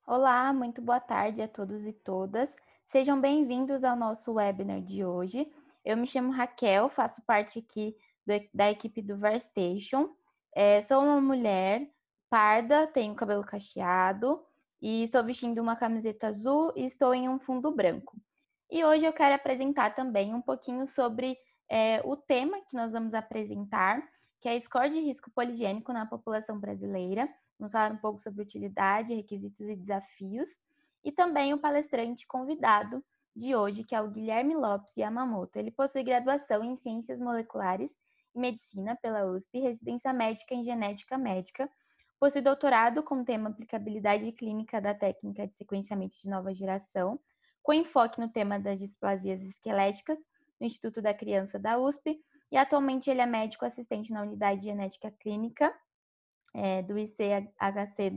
Olá, muito boa tarde a todos e todas. Sejam bem-vindos ao nosso webinar de hoje. Eu me chamo Raquel, faço parte aqui da equipe do Verstation. Sou uma mulher parda, tenho cabelo cacheado e estou vestindo uma camiseta azul e estou em um fundo branco. E hoje eu quero apresentar também um pouquinho sobre o tema que nós vamos apresentar, que é a score de risco poligênico na população brasileira. Vamos falar um pouco sobre utilidade, requisitos e desafios. E também o palestrante convidado de hoje, que é o Guilherme Lopes Yamamoto. Ele possui graduação em Ciências Moleculares e Medicina pela USP, residência médica em Genética Médica, possui doutorado com tema Aplicabilidade Clínica da Técnica de Sequenciamento de Nova Geração, com enfoque no tema das displasias esqueléticas, no Instituto da Criança da USP, e atualmente ele é médico assistente na Unidade de Genética Clínica do ICHC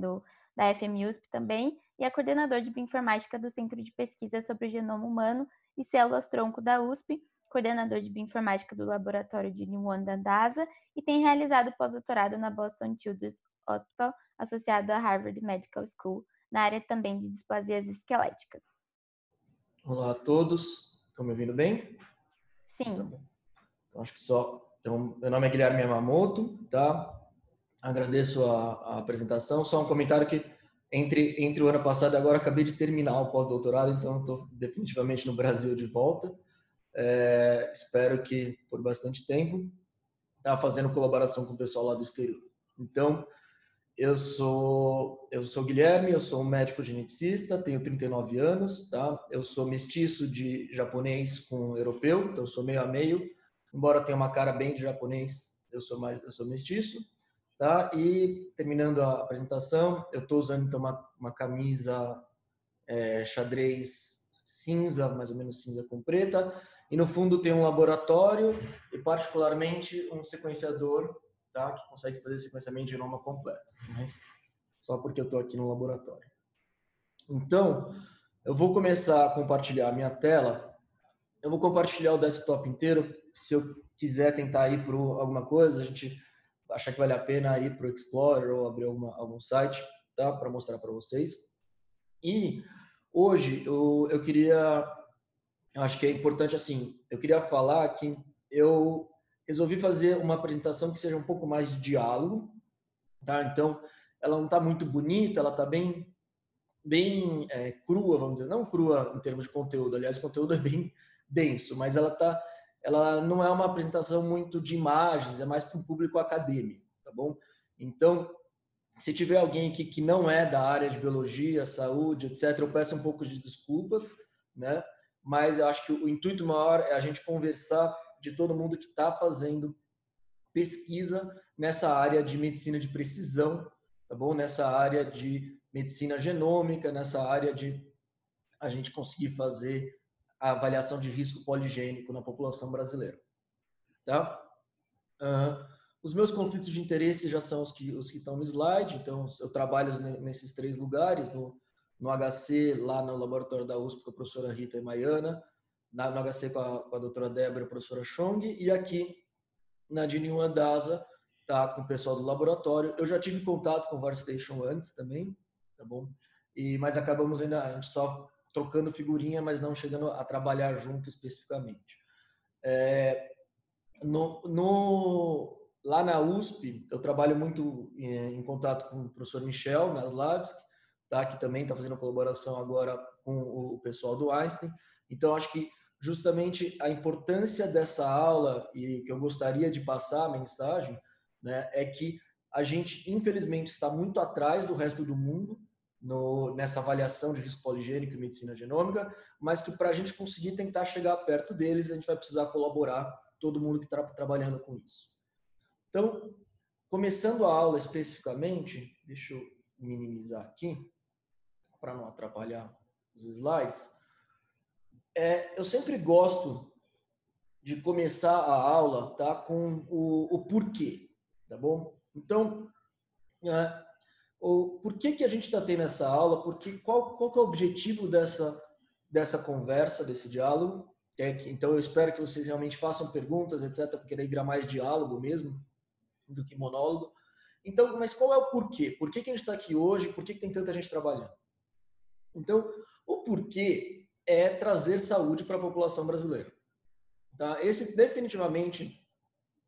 da FMUSP também, e é coordenador de bioinformática do Centro de Pesquisa sobre o Genoma Humano e Células-Tronco da USP, coordenador de bioinformática do Laboratório de Newman da DASA, e tem realizado pós-doutorado na Boston Children's Hospital, associado à Harvard Medical School, na área também de displasias esqueléticas. Olá a todos, estão me ouvindo bem? Sim. Tá bom. Então, acho que só. Então, meu nome é Guilherme Yamamoto, tá? Agradeço a apresentação. Só um comentário que entre o ano passado e agora acabei de terminar o pós-doutorado, então estou definitivamente no Brasil de volta. Espero que por bastante tempo tá fazendo colaboração com o pessoal lá do exterior. Então, eu sou Guilherme, eu sou um médico geneticista, tenho 39 anos, tá? Eu sou mestiço de japonês com europeu, então sou meio a meio. Embora tenha uma cara bem de japonês, eu sou mestiço, tá? E terminando a apresentação, eu estou usando então uma camisa xadrez cinza, mais ou menos cinza com preta, e no fundo tem um laboratório e particularmente um sequenciador, tá, que consegue fazer sequenciamento de genoma completo, mas só porque eu estou aqui no laboratório. Então, eu vou começar a compartilhar a minha tela. Eu vou compartilhar o desktop inteiro. Se eu quiser tentar ir para alguma coisa, a gente achar que vale a pena ir para o Explorer ou abrir algum site, tá, para mostrar para vocês. E hoje eu queria, eu acho que é importante assim, eu queria falar que eu resolvi fazer uma apresentação que seja um pouco mais de diálogo, tá? Então, ela não está muito bonita, ela está bem crua, vamos dizer, não crua em termos de conteúdo, aliás, o conteúdo é bem denso, mas ela não é uma apresentação muito de imagens, é mais para um público acadêmico, tá bom? Então, se tiver alguém aqui que não é da área de biologia, saúde, etc., eu peço um pouco de desculpas, né? Mas eu acho que o intuito maior é a gente conversar de todo mundo que está fazendo pesquisa nessa área de medicina de precisão, tá bom? Nessa área de medicina genômica, nessa área de a gente conseguir fazer a avaliação de risco poligênico na população brasileira, tá? Os meus conflitos de interesse já são os que estão no slide, então eu trabalho nesses três lugares, no HC, lá no laboratório da USP com a professora Rita e Maiana, no HC com a doutora Débora e a professora Chong, e aqui na Diniu Andasa, tá, com o pessoal do laboratório. Eu já tive contato com o Varstation antes também, tá bom? Mas acabamos ainda, a gente só trocando figurinha, mas não chegando a trabalhar junto especificamente. Lá na USP, eu trabalho muito em contato com o professor Michel Naslavski, tá, que também está fazendo colaboração agora com o pessoal do Einstein. Então, acho que justamente a importância dessa aula e que eu gostaria de passar a mensagem, né, é que a gente, infelizmente, está muito atrás do resto do mundo nessa avaliação de risco poligênico e medicina genômica, mas que para a gente conseguir tentar chegar perto deles, a gente vai precisar colaborar todo mundo que está trabalhando com isso. Então, começando a aula especificamente, deixa eu minimizar aqui, para não atrapalhar os slides. Eu sempre gosto de começar a aula, tá, com o porquê, tá bom? Então, por que a gente está tendo essa aula? Qual que é o objetivo dessa conversa, desse diálogo? Então, eu espero que vocês realmente façam perguntas, etc., porque daí vira mais diálogo mesmo do que monólogo. Então, mas qual é o porquê? Por que a gente está aqui hoje? Por que tem tanta gente trabalhando? Então, o porquê é trazer saúde para a população brasileira. Tá? Esse definitivamente,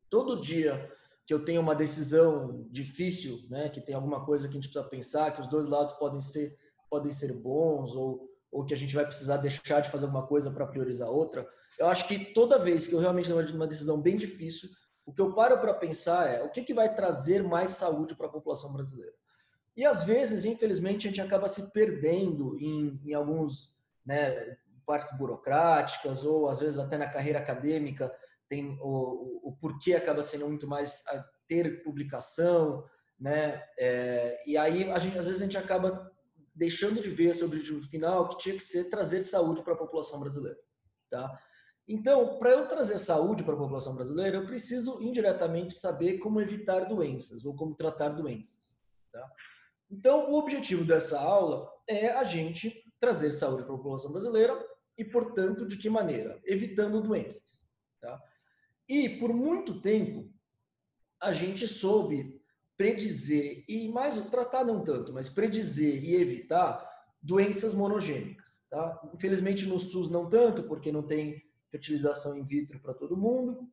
todo dia que eu tenho uma decisão difícil, né, que tem alguma coisa que a gente precisa pensar, que os dois lados podem ser bons, ou que a gente vai precisar deixar de fazer alguma coisa para priorizar outra, eu acho que toda vez que eu realmente tenho uma decisão bem difícil, o que eu paro para pensar é o que vai trazer mais saúde para a população brasileira. E às vezes, infelizmente, a gente acaba se perdendo em alguns, né, partes burocráticas, ou às vezes até na carreira acadêmica, tem o porquê acaba sendo muito mais a ter publicação, né? E aí, às vezes, a gente acaba deixando de ver esse objetivo final, que tinha que ser trazer saúde para a população brasileira. Tá? Então, para eu trazer saúde para a população brasileira, eu preciso indiretamente saber como evitar doenças ou como tratar doenças. Tá? Então, o objetivo dessa aula é a gente trazer saúde para a população brasileira e, portanto, de que maneira? Evitando doenças. Tá? E, por muito tempo, a gente soube predizer, e mais, tratar não tanto, mas predizer e evitar doenças monogênicas. Tá? Infelizmente, no SUS não tanto, porque não tem fertilização in vitro para todo mundo,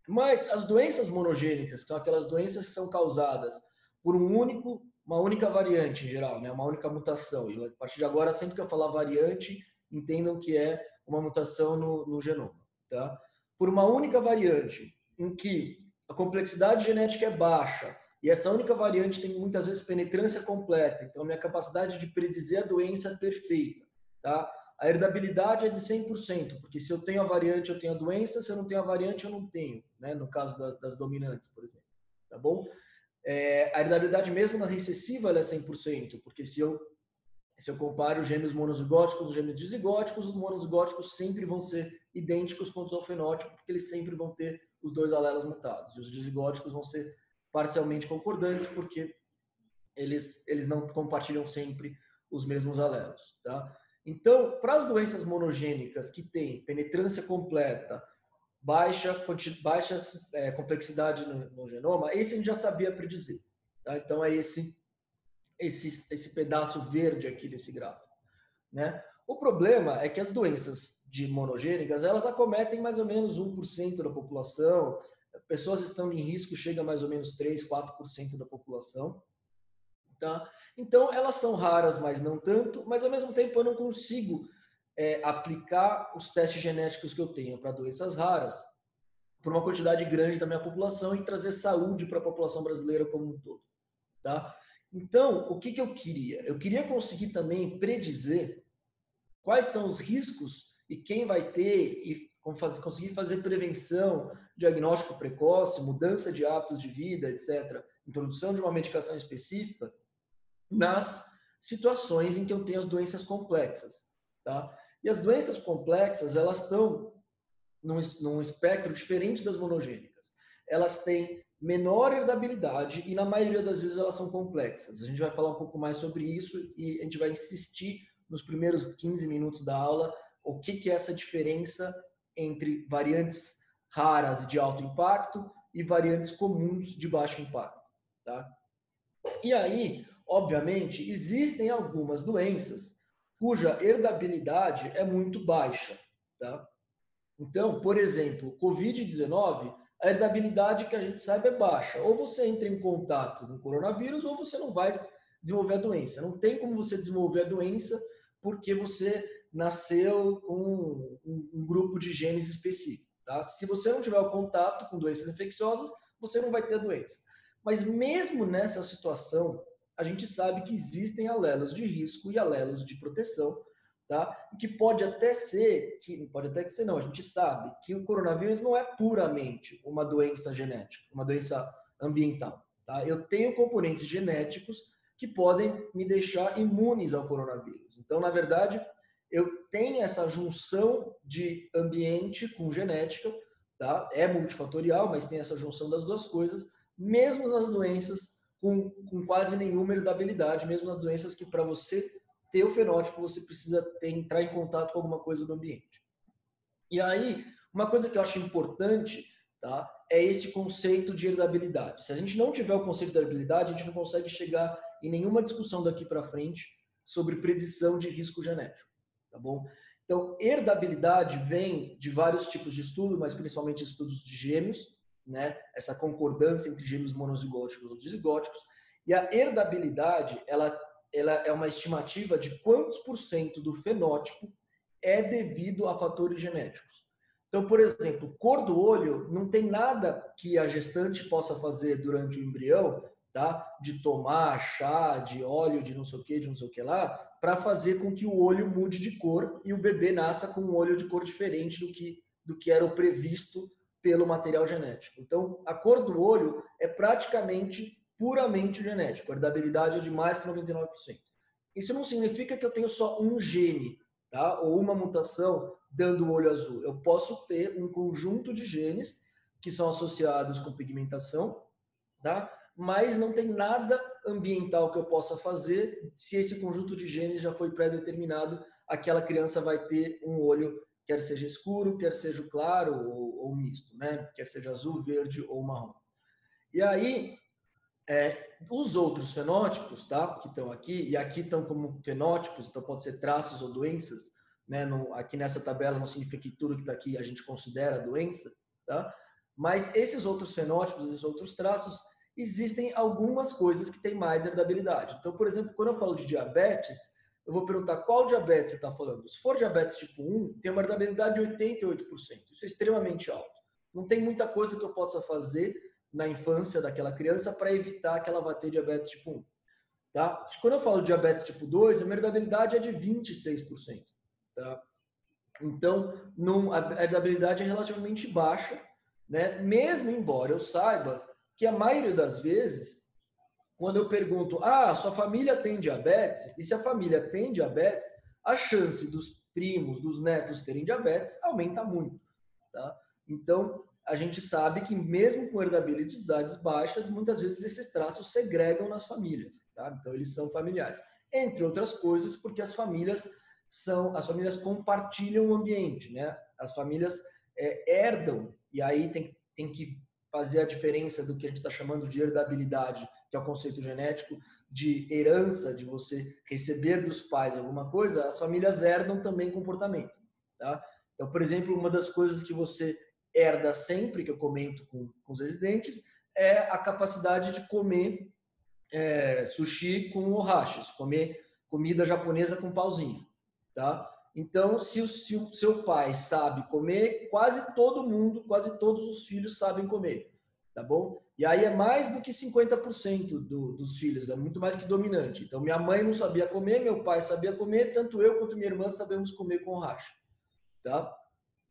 mas as doenças monogênicas, que são aquelas doenças que são causadas por uma única variante em geral, né? Uma única mutação. E a partir de agora, sempre que eu falar variante, entendam que é uma mutação no genoma. Tá? Por uma única variante, em que a complexidade genética é baixa, e essa única variante tem muitas vezes penetrância completa, então a minha capacidade de predizer a doença é perfeita. Tá? A heredabilidade é de 100%, porque se eu tenho a variante, eu tenho a doença, se eu não tenho a variante, eu não tenho, né? No caso das dominantes, por exemplo. Tá bom? A heredabilidade mesmo na recessiva ela é 100%, porque se eu comparo os gêmeos monozigóticos com os gêmeos dizigóticos, os monozigóticos sempre vão ser idênticos quanto ao fenótipo, porque eles sempre vão ter os dois alelos mutados. E os dizigóticos vão ser parcialmente concordantes, porque eles não compartilham sempre os mesmos alelos. Tá? Então, para as doenças monogênicas que têm penetrância completa, baixa complexidade no genoma, esse a gente já sabia predizer. Tá? Então, é esse pedaço verde aqui desse gráfico. Né? O problema é que as doenças de monogênicas, elas acometem mais ou menos 1% da população, pessoas estando em risco chega a mais ou menos 3, 4% da população. Tá? Então, elas são raras, mas não tanto, mas ao mesmo tempo eu não consigo aplicar os testes genéticos que eu tenho para doenças raras por uma quantidade grande da minha população e trazer saúde para a população brasileira como um todo. Tá? Então, o que eu queria? Eu queria conseguir também predizer quais são os riscos e quem vai ter e conseguir fazer prevenção, diagnóstico precoce, mudança de hábitos de vida, etc., introdução de uma medicação específica, nas situações em que eu tenho as doenças complexas. Tá? E as doenças complexas, elas estão num espectro diferente das monogênicas. Elas têm menor herdabilidade e, na maioria das vezes, elas são complexas. A gente vai falar um pouco mais sobre isso e a gente vai insistir nos primeiros 15 minutos da aula o que é essa diferença entre variantes raras de alto impacto e variantes comuns de baixo impacto. Tá? E aí, obviamente, existem algumas doenças cuja herdabilidade é muito baixa. Tá? Então, por exemplo, Covid-19, a herdabilidade que a gente sabe é baixa. Ou você entra em contato com o coronavírus ou você não vai desenvolver a doença. Não tem como você desenvolver a doença porque você nasceu com um grupo de genes específico. Tá? Se você não tiver o contato com doenças infecciosas, você não vai ter a doença. Mas mesmo nessa situação, a gente sabe que existem alelos de risco e alelos de proteção, tá? Que pode até que ser não, a gente sabe que o coronavírus não é puramente uma doença genética, uma doença ambiental, tá? Eu tenho componentes genéticos que podem me deixar imunes ao coronavírus. Então, na verdade, eu tenho essa junção de ambiente com genética, tá? É multifatorial, mas tem essa junção das duas coisas, mesmo nas doenças com quase nenhuma heredabilidade, mesmo nas doenças que para você ter o fenótipo você precisa entrar em contato com alguma coisa do ambiente. E aí, uma coisa que eu acho importante, tá, é este conceito de herdabilidade. Se a gente não tiver o conceito de herdabilidade, a gente não consegue chegar em nenhuma discussão daqui para frente, sobre predição de risco genético, tá bom? Então, herdabilidade vem de vários tipos de estudo, mas principalmente estudos de gêmeos, né? Essa concordância entre gêmeos monozigóticos ou dizigóticos. E a herdabilidade, ela é uma estimativa de quantos por cento do fenótipo é devido a fatores genéticos. Então, por exemplo, cor do olho, não tem nada que a gestante possa fazer durante o embrião, tá? De tomar chá, de óleo, de não sei o que, de não sei o que lá, para fazer com que o olho mude de cor e o bebê nasça com um olho de cor diferente do que era o previsto pelo material genético. Então, a cor do olho é praticamente puramente genético. A herdabilidade é de mais que 99%. Isso não significa que eu tenho só um gene, tá? Ou uma mutação dando o olho azul. Eu posso ter um conjunto de genes que são associados com pigmentação, tá? Mas não tem nada ambiental que eu possa fazer se esse conjunto de genes já foi pré-determinado, aquela criança vai ter um olho, quer seja escuro, quer seja claro ou misto, né? Quer seja azul, verde ou marrom. E aí, os outros fenótipos, tá? Que estão aqui, e aqui estão como fenótipos, então pode ser traços ou doenças, né? Aqui nessa tabela não significa que tudo que está aqui a gente considera doença, tá? Mas esses outros fenótipos, esses outros traços, existem algumas coisas que têm mais herdabilidade. Então, por exemplo, quando eu falo de diabetes, eu vou perguntar qual diabetes você está falando. Se for diabetes tipo 1, tem uma herdabilidade de 88%. Isso é extremamente alto. Não tem muita coisa que eu possa fazer na infância daquela criança para evitar que ela vá ter diabetes tipo 1. Tá? Quando eu falo de diabetes tipo 2, a herdabilidade é de 26%. Tá? Então, a herdabilidade é relativamente baixa, né? Mesmo embora eu saiba que a maioria das vezes, quando eu pergunto, sua família tem diabetes? E se a família tem diabetes, a chance dos primos, dos netos terem diabetes aumenta muito. Tá? Então, a gente sabe que mesmo com herdabilidades baixas, muitas vezes esses traços segregam nas famílias. Tá? Então, eles são familiares. Entre outras coisas, porque as famílias compartilham o ambiente, né? As famílias herdam, e aí tem que fazer a diferença do que a gente está chamando de herdabilidade, que é o conceito genético, de herança, de você receber dos pais alguma coisa, as famílias herdam também comportamento. Tá? Então, por exemplo, uma das coisas que você herda sempre, que eu comento com os residentes, é a capacidade de comer sushi com ohashis, comer comida japonesa com pauzinho. Tá? Então, se o seu pai sabe comer, quase todo mundo, quase todos os filhos sabem comer, tá bom? E aí é mais do que 50% dos filhos, é muito mais que dominante. Então, minha mãe não sabia comer, meu pai sabia comer, tanto eu quanto minha irmã sabemos comer com hash, tá?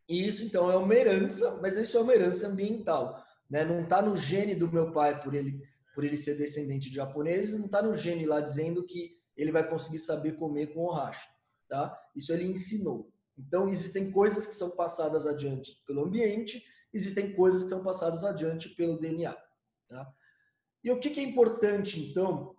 E isso, então, é uma herança, mas isso é uma herança ambiental, né? Não está no gene do meu pai por ele ser descendente de japoneses, não está no gene lá dizendo que ele vai conseguir saber comer com o hash. Tá? Isso ele ensinou. Então, existem coisas que são passadas adiante pelo ambiente, existem coisas que são passadas adiante pelo DNA. Tá? E o que é importante, então,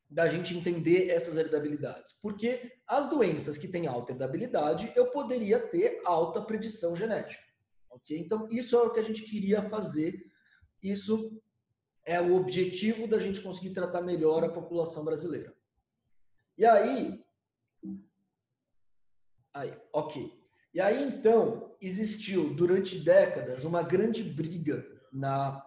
da gente entender essas heredabilidades? Porque as doenças que têm alta heredabilidade, eu poderia ter alta predição genética. Okay? Então, isso é o que a gente queria fazer. Isso é o objetivo da gente conseguir tratar melhor a população brasileira. E aí, ok. E aí, então, existiu durante décadas uma grande briga na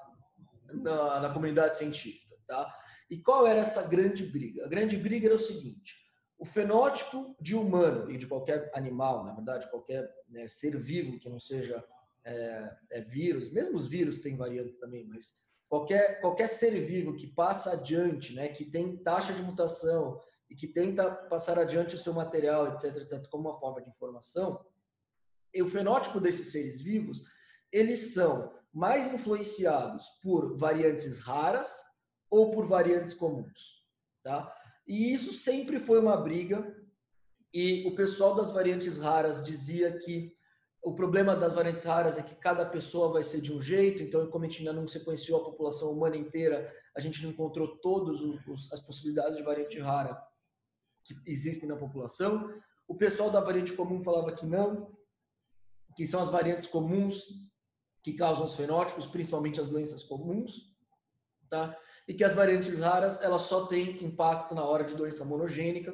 comunidade científica, tá? E qual era essa grande briga? A grande briga era o seguinte: o fenótipo de humano e de qualquer animal, na verdade, qualquer ser vivo que não seja vírus, mesmo os vírus têm variantes também, mas qualquer ser vivo que passa adiante, né, que tem taxa de mutação e que tenta passar adiante o seu material, etc., etc., como uma forma de informação, e o fenótipo desses seres vivos, eles são mais influenciados por variantes raras ou por variantes comuns, tá? E isso sempre foi uma briga, e o pessoal das variantes raras dizia que o problema das variantes raras é que cada pessoa vai ser de um jeito, então como a gente ainda não sequenciou a população humana inteira, a gente não encontrou todas as possibilidades de variante rara que existem na população. O pessoal da variante comum falava que não, que são as variantes comuns que causam os fenótipos, principalmente as doenças comuns, tá? E que as variantes raras, elas só têm impacto na hora de doença monogênica,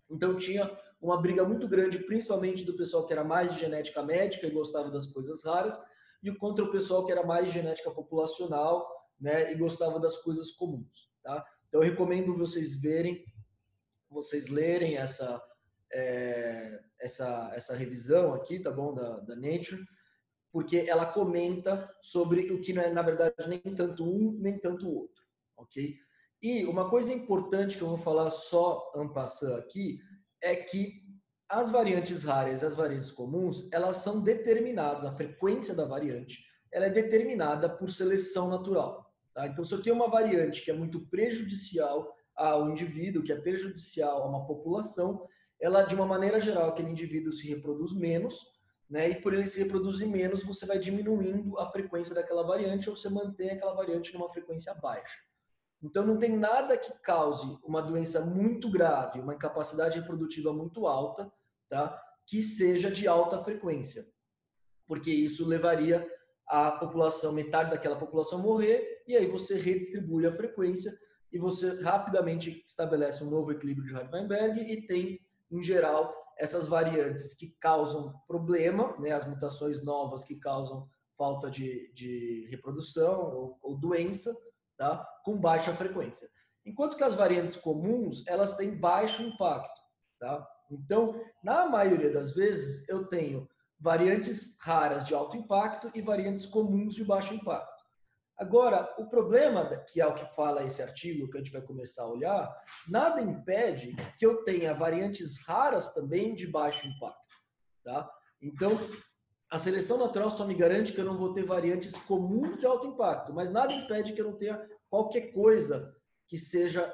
Então tinha uma briga muito grande, principalmente do pessoal que era mais de genética médica e gostava das coisas raras, e contra o pessoal que era mais de genética populacional, né, e gostava das coisas comuns, tá? Então eu recomendo vocês lerem essa revisão aqui, tá bom, da Nature, porque ela comenta sobre o que não é, na verdade, nem tanto um, nem tanto o outro, ok? E uma coisa importante que eu vou falar só en passant aqui, é que as variantes raras e as variantes comuns, elas são determinadas, a frequência da variante, ela é determinada por seleção natural, tá? Então, se eu tenho uma variante que é muito prejudicial ao indivíduo, que é prejudicial a uma população, ela, de uma maneira geral, aquele indivíduo se reproduz menos, né? E por ele se reproduzir menos, você vai diminuindo a frequência daquela variante ou você mantém aquela variante numa frequência baixa. Então não tem nada que cause uma doença muito grave, uma incapacidade reprodutiva muito alta, tá? Que seja de alta frequência, porque isso levaria a população, metade daquela população morrer, e aí você redistribui a frequência e você rapidamente estabelece um novo equilíbrio de Hardy-Weinberg e tem, em geral, essas variantes que causam problema, né, as mutações novas que causam falta de reprodução ou doença, tá, com baixa frequência. Enquanto que as variantes comuns, elas têm baixo impacto. Tá? Então, na maioria das vezes, eu tenho variantes raras de alto impacto e variantes comuns de baixo impacto. Agora, o problema, que é o que fala esse artigo que a gente vai começar a olhar, nada impede que eu tenha variantes raras também de baixo impacto. Tá? Então, a seleção natural só me garante que eu não vou ter variantes comuns de alto impacto, mas nada impede que eu não tenha qualquer coisa que seja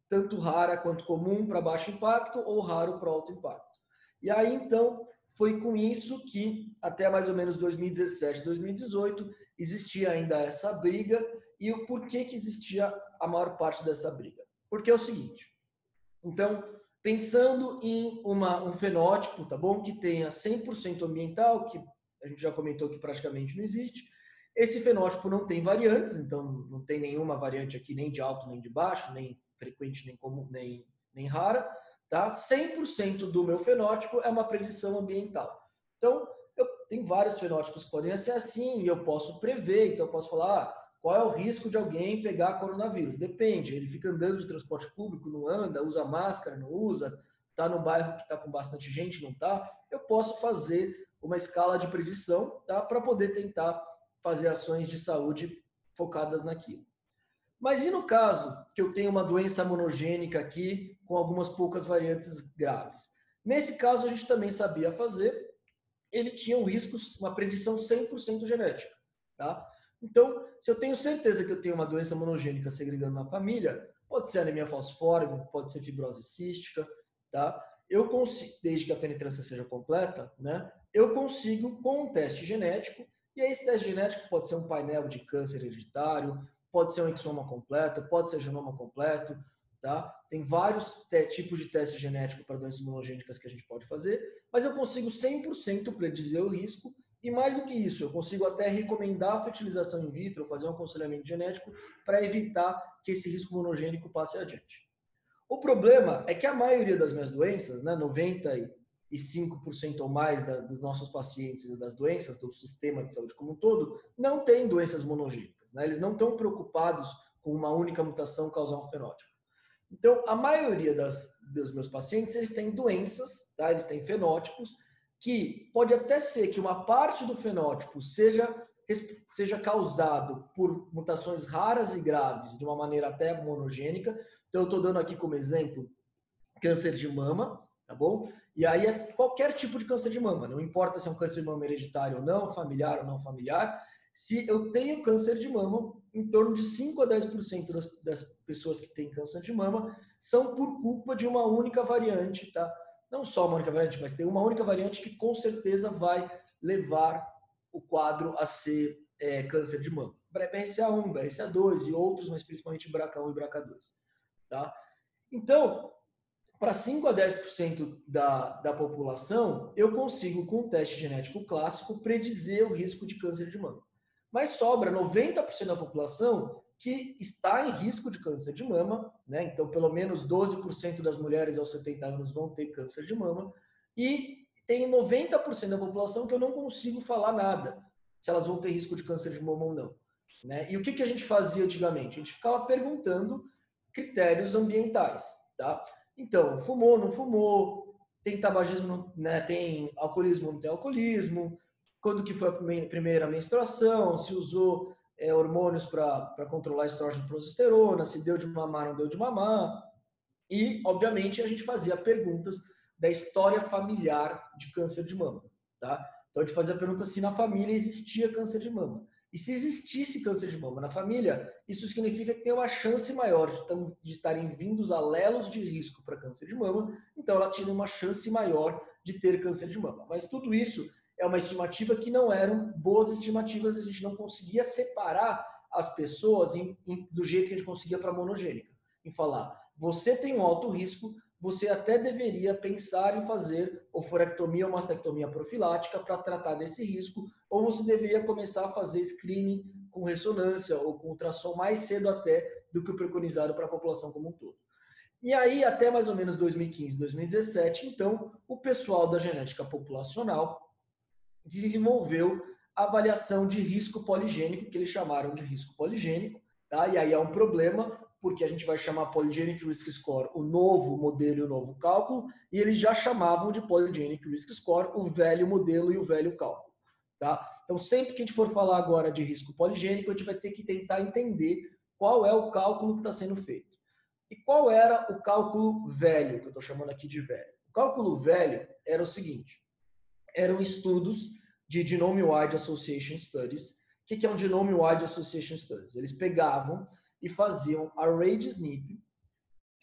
tanto rara quanto comum para baixo impacto ou raro para alto impacto. E aí, então, foi com isso que, até mais ou menos 2017, 2018, existia ainda essa briga. E o porquê que existia a maior parte dessa briga? Porque é o seguinte, então, pensando em um fenótipo, tá bom? Que tenha 100% ambiental, que a gente já comentou que praticamente não existe. Esse fenótipo não tem variantes, então não tem nenhuma variante aqui, nem de alto, nem de baixo, nem frequente, nem comum, nem rara, tá? 100% do meu fenótipo é uma predição ambiental. Então, tem vários fenótipos que podem ser assim, e eu posso prever, então eu posso falar, qual é o risco de alguém pegar coronavírus? Depende, ele fica andando de transporte público, não anda, usa máscara, não usa, está num bairro que está com bastante gente, não está. Eu posso fazer uma escala de predição, tá? Para poder tentar fazer ações de saúde focadas naquilo. Mas e no caso que eu tenho uma doença monogênica aqui com algumas poucas variantes graves? Nesse caso, a gente também sabia fazer, ele tinha um risco, uma predição 100% genética, tá? Então, se eu tenho certeza que eu tenho uma doença monogênica segregando na família, pode ser anemia falciforme, pode ser fibrose cística, tá? Eu consigo, desde que a penetrância seja completa, né? Eu consigo com um teste genético, e aí esse teste genético pode ser um painel de câncer hereditário, pode ser um exoma completo, pode ser genoma completo, tá? Tem vários tipos de teste genético para doenças monogênicas que a gente pode fazer, mas eu consigo 100% predizer o risco. E mais do que isso, eu consigo até recomendar a fertilização in vitro, fazer um aconselhamento genético para evitar que esse risco monogênico passe adiante. O problema é que a maioria das minhas doenças, né, 95% ou mais dos nossos pacientes e das doenças do sistema de saúde como um todo, não tem doenças monogênicas. Né? Eles não estão preocupados com uma única mutação causar um fenótipo. Então, a maioria dos meus pacientes, eles têm doenças, tá? Eles têm fenótipos, que pode até ser que uma parte do fenótipo seja causado por mutações raras e graves, de uma maneira até monogênica. Então, eu estou dando aqui como exemplo câncer de mama, tá bom? E aí é qualquer tipo de câncer de mama, não importa se é um câncer de mama hereditário ou não, familiar ou não familiar. Se eu tenho câncer de mama, em torno de 5 a 10% das pessoas que têm câncer de mama são por culpa de uma única variante, tá? Não só uma única variante, mas tem uma única variante que com certeza vai levar o quadro a ser câncer de mama. BRCA1, BRCA2 e outros, mas principalmente BRCA1 e BRCA2, tá? Então, para 5 a 10% da população, eu consigo, com um teste genético clássico, predizer o risco de câncer de mama. Mas sobra 90% da população que está em risco de câncer de mama, né? Então, pelo menos 12% das mulheres aos 70 anos vão ter câncer de mama, e tem 90% da população que eu não consigo falar nada se elas vão ter risco de câncer de mama ou não, né? E o que a gente fazia antigamente? A gente ficava perguntando critérios ambientais, tá? Então, fumou, não fumou, tem tabagismo, né? Tem alcoolismo, não tem alcoolismo, quando que foi a primeira menstruação, se usou hormônios para controlar estrógeno e progesterona, se deu de mamar, não deu de mamar. E, obviamente, a gente fazia perguntas da história familiar de câncer de mama, tá? Então, a gente fazia a pergunta se na família existia câncer de mama. E se existisse câncer de mama na família, isso significa que tem uma chance maior de estarem vindo os alelos de risco para câncer de mama, então ela tinha uma chance maior de ter câncer de mama. Mas tudo isso é uma estimativa que não eram boas estimativas, a gente não conseguia separar as pessoas do jeito que a gente conseguia para a monogênica, em falar, você tem um alto risco, você até deveria pensar em fazer oforectomia ou mastectomia profilática para tratar desse risco, ou você deveria começar a fazer screening com ressonância ou com ultrassom mais cedo até do que o preconizado para a população como um todo. E aí, até mais ou menos 2015, 2017, então, o pessoal da genética populacional desenvolveu a avaliação de risco poligênico, que eles chamaram de risco poligênico, tá? E aí é um problema, porque a gente vai chamar Polygenic Risk Score o novo modelo e o novo cálculo, e eles já chamavam de Polygenic Risk Score o velho modelo e o velho cálculo, tá? Então, sempre que a gente for falar agora de risco poligênico, a gente vai ter que tentar entender qual é o cálculo que está sendo feito. E qual era o cálculo velho, que eu estou chamando aqui de velho? O cálculo velho era o seguinte: eram estudos de Genome-Wide Association Studies. O que é um Genome-Wide Association Studies? Eles pegavam e faziam array de SNP.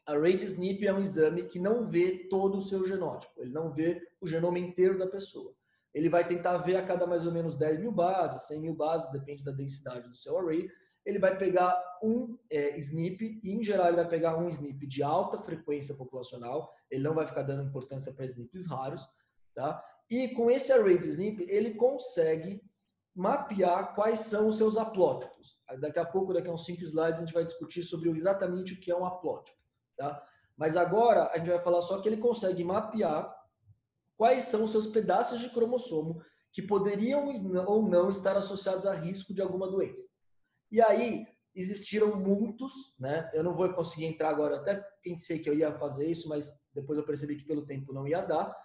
Array de SNP é um exame que não vê todo o seu genótipo, ele não vê o genoma inteiro da pessoa. Ele vai tentar ver a cada mais ou menos 10 mil bases, 100 mil bases, depende da densidade do seu array. Ele vai pegar um SNP, e em geral ele vai pegar um SNP de alta frequência populacional, ele não vai ficar dando importância para SNPs raros, tá? E com esse array de SNP, ele consegue mapear quais são os seus haplótipos. Daqui a pouco, daqui a uns 5 slides, a gente vai discutir sobre exatamente o que é um haplótipo, tá? Mas agora a gente vai falar só que ele consegue mapear quais são os seus pedaços de cromossomo que poderiam ou não estar associados a risco de alguma doença. E aí existiram muitos, né? Eu não vou conseguir entrar agora, eu até pensei que eu ia fazer isso, mas depois eu percebi que pelo tempo não ia dar.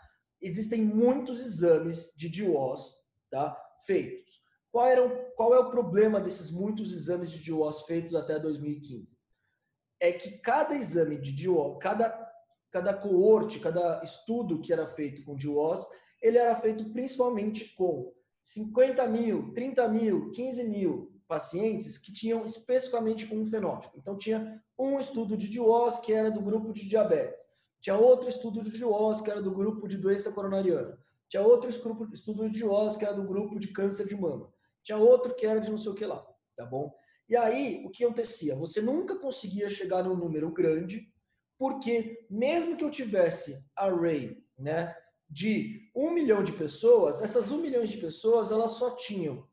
Existem muitos exames de DWOS, tá, feitos. Qual é o problema desses muitos exames de DWOS feitos até 2015? É que cada exame de DWOS, cada coorte, cada estudo que era feito com DWOS, ele era feito principalmente com 50 mil, 30 mil, 15 mil pacientes que tinham especificamente um fenótipo. Então, tinha um estudo de DWOS que era do grupo de diabetes. Tinha outro estudo de DWOS que era do grupo de doença coronariana. Tinha outro estudo de DWOS que era do grupo de câncer de mama. Tinha outro que era de não sei o que lá, tá bom? E aí, o que acontecia? Você nunca conseguia chegar num número grande, porque mesmo que eu tivesse array, né, de 1 milhão de pessoas, essas 1 milhão de pessoas, elas só tinham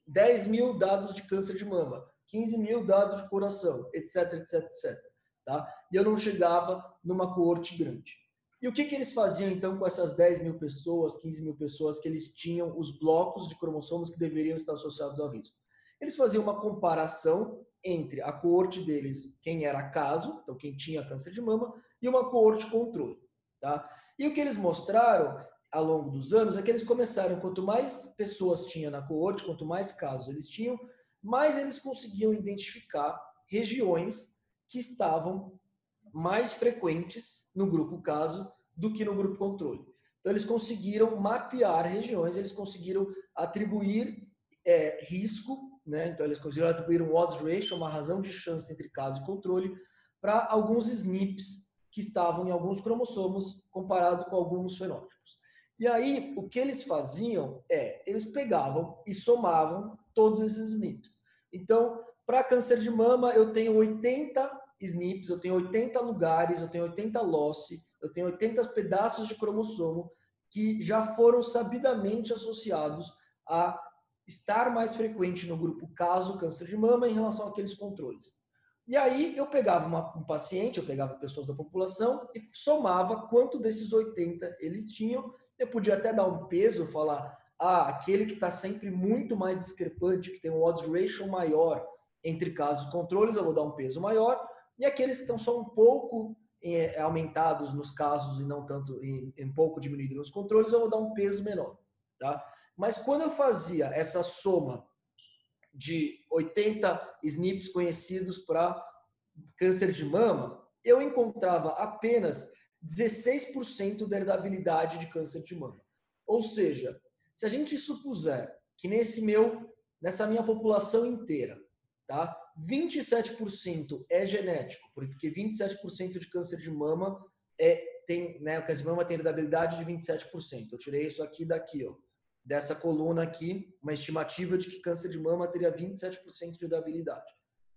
10 mil dados de câncer de mama, 15 mil dados de coração, etc, etc, etc. Tá? E eu não chegava numa coorte grande. E o que eles faziam, então, com essas 10 mil pessoas, 15 mil pessoas que eles tinham os blocos de cromossomos que deveriam estar associados ao risco? Eles faziam uma comparação entre a coorte deles, quem era caso, então quem tinha câncer de mama, e uma coorte controle. Tá? E o que eles mostraram ao longo dos anos é que eles começaram, quanto mais pessoas tinha na coorte, quanto mais casos eles tinham, mais eles conseguiam identificar regiões que estavam mais frequentes no grupo caso do que no grupo controle. Então eles conseguiram mapear regiões, eles conseguiram atribuir risco, né? Então eles conseguiram atribuir um odds ratio, uma razão de chance entre caso e controle, para alguns SNPs que estavam em alguns cromossomos comparado com alguns fenótipos. E aí, o que eles faziam eles pegavam e somavam todos esses SNPs. Então, para câncer de mama, eu tenho 80 SNPs, eu tenho 80 lugares, eu tenho 80 loci, eu tenho 80 pedaços de cromossomo que já foram sabidamente associados a estar mais frequente no grupo caso câncer de mama em relação àqueles controles. E aí eu pegava um paciente, eu pegava pessoas da população e somava quanto desses 80 eles tinham. Eu podia até dar um peso, falar, aquele que está sempre muito mais discrepante, que tem um odds ratio maior entre casos e controles, eu vou dar um peso maior. E aqueles que estão só um pouco aumentados nos casos e não tanto, um pouco diminuído nos controles, eu vou dar um peso menor. Tá? Mas quando eu fazia essa soma de 80 SNPs conhecidos para câncer de mama, eu encontrava apenas 16% da herdabilidade de câncer de mama. Ou seja, se a gente supuser que nessa minha população inteira, tá? 27% é genético, porque 27% de câncer de mama o câncer de mama tem herdabilidade de 27%. Eu tirei isso aqui daqui, ó, dessa coluna aqui, uma estimativa de que câncer de mama teria 27% de herdabilidade,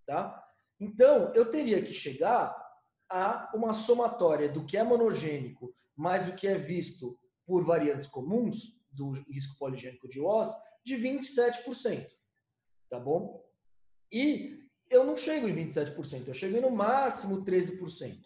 tá? Então, eu teria que chegar a uma somatória do que é monogênico mais o que é visto por variantes comuns do risco poligênico de OS de 27%, tá bom? E eu não chego em 27%, eu chego em no máximo 13%.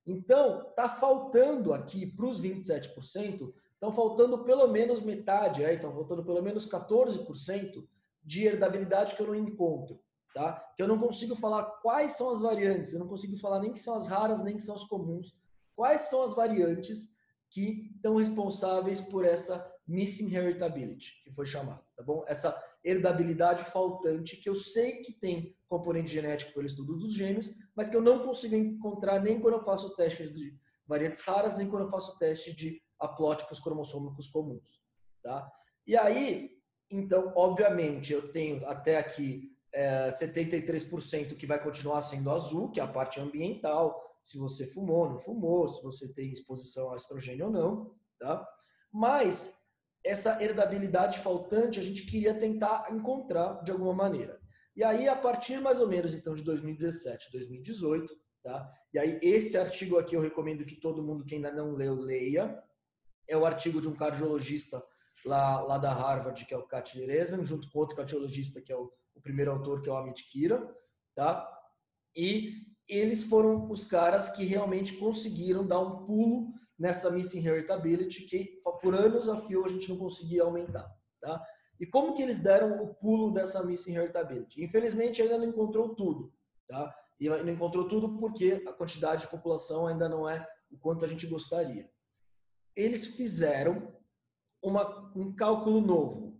Então, está faltando aqui para os 27%, estão faltando pelo menos metade, estão faltando pelo menos 14% de herdabilidade que eu não encontro. Tá? Que eu não consigo falar quais são as variantes, eu não consigo falar nem que são as raras, nem que são as comuns. Quais são as variantes que estão responsáveis por essa missing heritability, que foi chamada, tá bom? Essa herdabilidade faltante, que eu sei que tem componente genético pelo estudo dos gêmeos, mas que eu não consigo encontrar nem quando eu faço o teste de variantes raras, nem quando eu faço o teste de haplótipos cromossômicos comuns, tá? E aí, então, obviamente, eu tenho até aqui 73% que vai continuar sendo azul, que é a parte ambiental, se você fumou, não fumou, se você tem exposição a estrogênio ou não, tá? Mas essa herdabilidade faltante a gente queria tentar encontrar de alguma maneira. E aí, a partir mais ou menos então de 2017, 2018, tá? E aí esse artigo aqui eu recomendo que todo mundo que ainda não leu, leia. É o artigo de um cardiologista lá da Harvard, que é o Kathleen Rezan, junto com outro cardiologista, que é o primeiro autor, que é o Amit Kira, tá? E eles foram os caras que realmente conseguiram dar um pulo nessa missing heritability, que por anos a fio a gente não conseguia aumentar, tá? E como que eles deram o pulo dessa missing heritability? Infelizmente ainda não encontrou tudo, tá? E não encontrou tudo porque a quantidade de população ainda não é o quanto a gente gostaria. Eles fizeram um cálculo novo.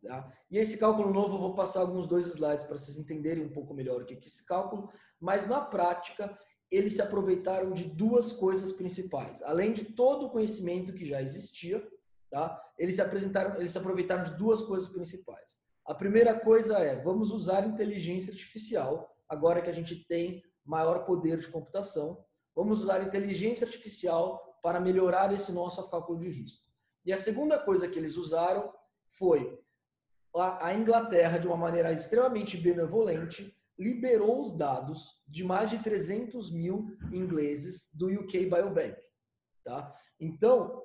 Tá? E esse cálculo novo eu vou passar alguns 2 slides para vocês entenderem um pouco melhor o que é esse cálculo, mas na prática eles se aproveitaram de 2 coisas principais. Além de todo o conhecimento que já existia, tá? Eles se aproveitaram de 2 coisas principais. A primeira coisa é, vamos usar inteligência artificial, agora que a gente tem maior poder de computação, vamos usar inteligência artificial para melhorar esse nosso cálculo de risco. E a segunda coisa que eles usaram foi a Inglaterra, de uma maneira extremamente benevolente, liberou os dados de mais de 300 mil ingleses do UK Biobank. Tá? Então,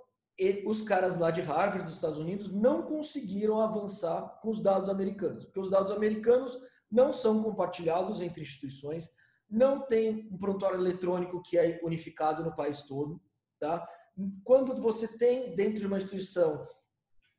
os caras lá de Harvard, dos Estados Unidos, não conseguiram avançar com os dados americanos, porque os dados americanos não são compartilhados entre instituições, não tem um prontuário eletrônico que é unificado no país todo. Tá? Quando você tem dentro de uma instituição,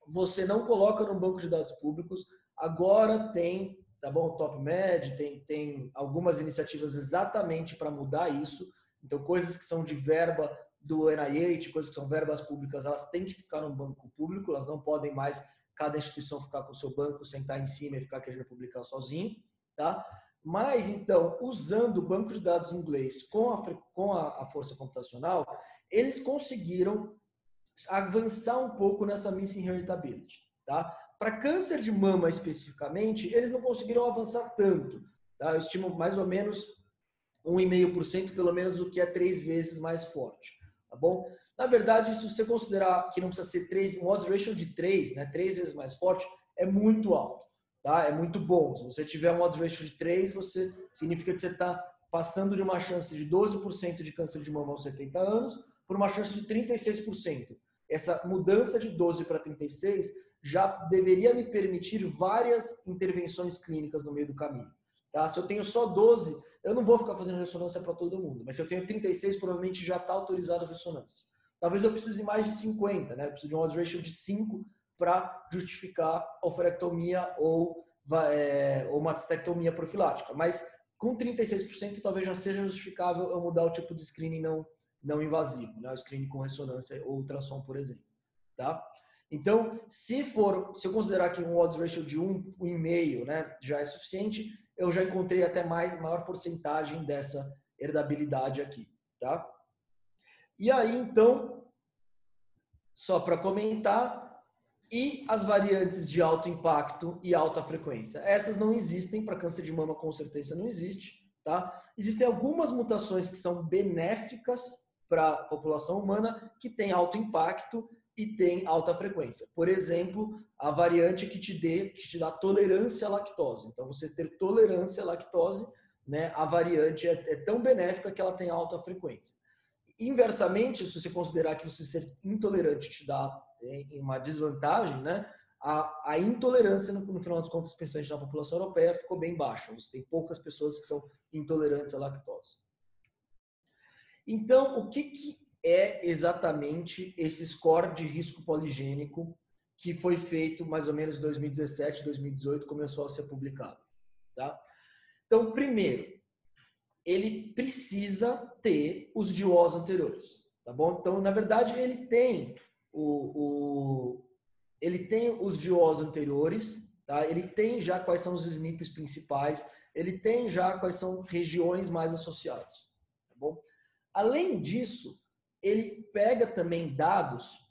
você não coloca no banco de dados públicos, agora tem, tá bom, o TopMed, tem algumas iniciativas exatamente para mudar isso. Então, coisas que são de verba do NIH, coisas que são verbas públicas, elas têm que ficar no banco público, elas não podem mais cada instituição ficar com o seu banco, sentar em cima e ficar querendo publicar sozinho, tá? Mas, então, usando o banco de dados em inglês com a força computacional, eles conseguiram avançar um pouco nessa missing heritability, tá? Para câncer de mama especificamente, eles não conseguiram avançar tanto, tá? Eu estimo mais ou menos 1,5%, pelo menos, o que é 3 vezes mais forte, tá bom? Na verdade, se você considerar que não precisa ser 3, um odds ratio de 3, né, 3 vezes mais forte, é muito alto, tá? É muito bom. Se você tiver um odds ratio de 3, significa que você está passando de uma chance de 12% de câncer de mama aos 70 anos por uma chance de 36%. Essa mudança de 12 para 36 já deveria me permitir várias intervenções clínicas no meio do caminho. Tá? Se eu tenho só 12, eu não vou ficar fazendo ressonância para todo mundo, mas se eu tenho 36, provavelmente já está autorizado a ressonância. Talvez eu precise mais de 50, né? Eu preciso de um odds ratio de 5 para justificar a oferectomia ou uma cistectomia profilática. Mas com 36% talvez já seja justificável eu mudar o tipo de screening não invasivo, né? O screening com ressonância ou ultrassom, por exemplo. Tá? Então, se eu considerar que um odds ratio de 1,5, né, já é suficiente, eu já encontrei até maior porcentagem dessa herdabilidade aqui. Tá? E aí, então, só para comentar, e as variantes de alto impacto e alta frequência? Essas não existem, para câncer de mama com certeza não existe. Tá? Existem algumas mutações que são benéficas para a população humana, que tem alto impacto e tem alta frequência. Por exemplo, a variante que te dá tolerância à lactose. Então, você ter tolerância à lactose, né, a variante é tão benéfica que ela tem alta frequência. Inversamente, se você considerar que você ser intolerante te dá uma desvantagem, né? A intolerância, no final das contas, principalmente na população europeia, ficou bem baixa. Você tem poucas pessoas que são intolerantes à lactose. Então, o que é exatamente esse score de risco poligênico que foi feito mais ou menos em 2017, 2018, começou a ser publicado? Tá? Então, primeiro, ele precisa ter os DIOs anteriores, tá bom? Então, na verdade, ele tem os DIOs anteriores, tá? Ele tem já quais são os SNPs principais, ele tem já quais são regiões mais associadas, tá bom? Além disso, ele pega também dados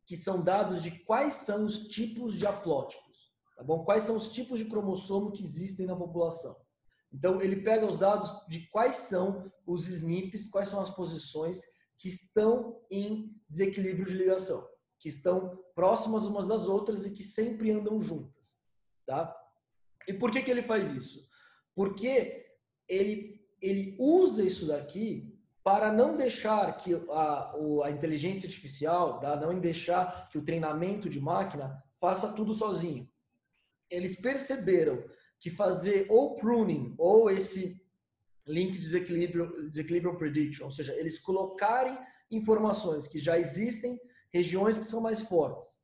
que são dados de quais são os tipos de haplótipos, tá bom? Quais são os tipos de cromossomo que existem na população. Então, ele pega os dados de quais são os SNPs, quais são as posições que estão em desequilíbrio de ligação, que estão próximas umas das outras e que sempre andam juntas. Tá? E por que ele faz isso? Porque ele usa isso daqui para não deixar que a inteligência artificial, tá? Não deixar que o treinamento de máquina faça tudo sozinho. Eles perceberam que fazer ou pruning ou esse link desequilibrium prediction, ou seja, eles colocarem informações que já existem, regiões que são mais fortes,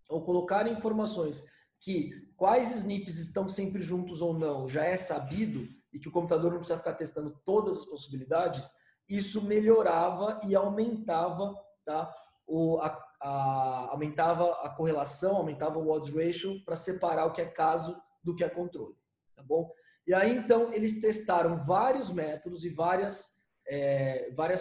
ou colocarem informações que quais SNPs estão sempre juntos ou não, já é sabido e que o computador não precisa ficar testando todas as possibilidades, isso melhorava e aumentava, tá? Aumentava a correlação, aumentava o odds ratio para separar o que é caso do que é controle, tá bom? E aí, então, eles testaram vários métodos e várias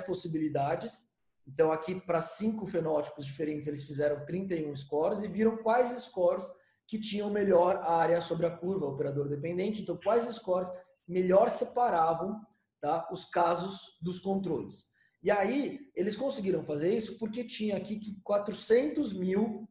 possibilidades. Então, aqui, para 5 fenótipos diferentes, eles fizeram 31 scores e viram quais scores que tinham melhor área sobre a curva, operador dependente. Então, quais scores melhor separavam, tá, os casos dos controles. E aí, eles conseguiram fazer isso porque tinha aqui 400 mil,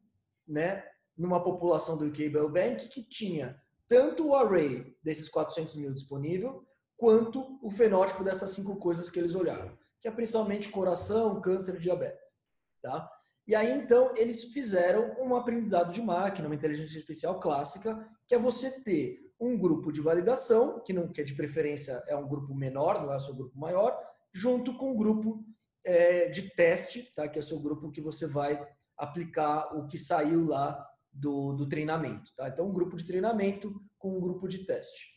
né, numa população do UK Biobank que tinha tanto o array desses 400 mil disponível, quanto o fenótipo dessas 5 coisas que eles olharam, que é principalmente coração, câncer e diabetes. Tá? E aí, então, eles fizeram um aprendizado de máquina, uma inteligência artificial clássica, que é você ter um grupo de validação, que é de preferência é um grupo menor, não é o seu grupo maior, junto com um grupo de teste, tá? Que é o seu grupo que você vai aplicar o que saiu lá do treinamento. Tá? Então, um grupo de treinamento com um grupo de teste.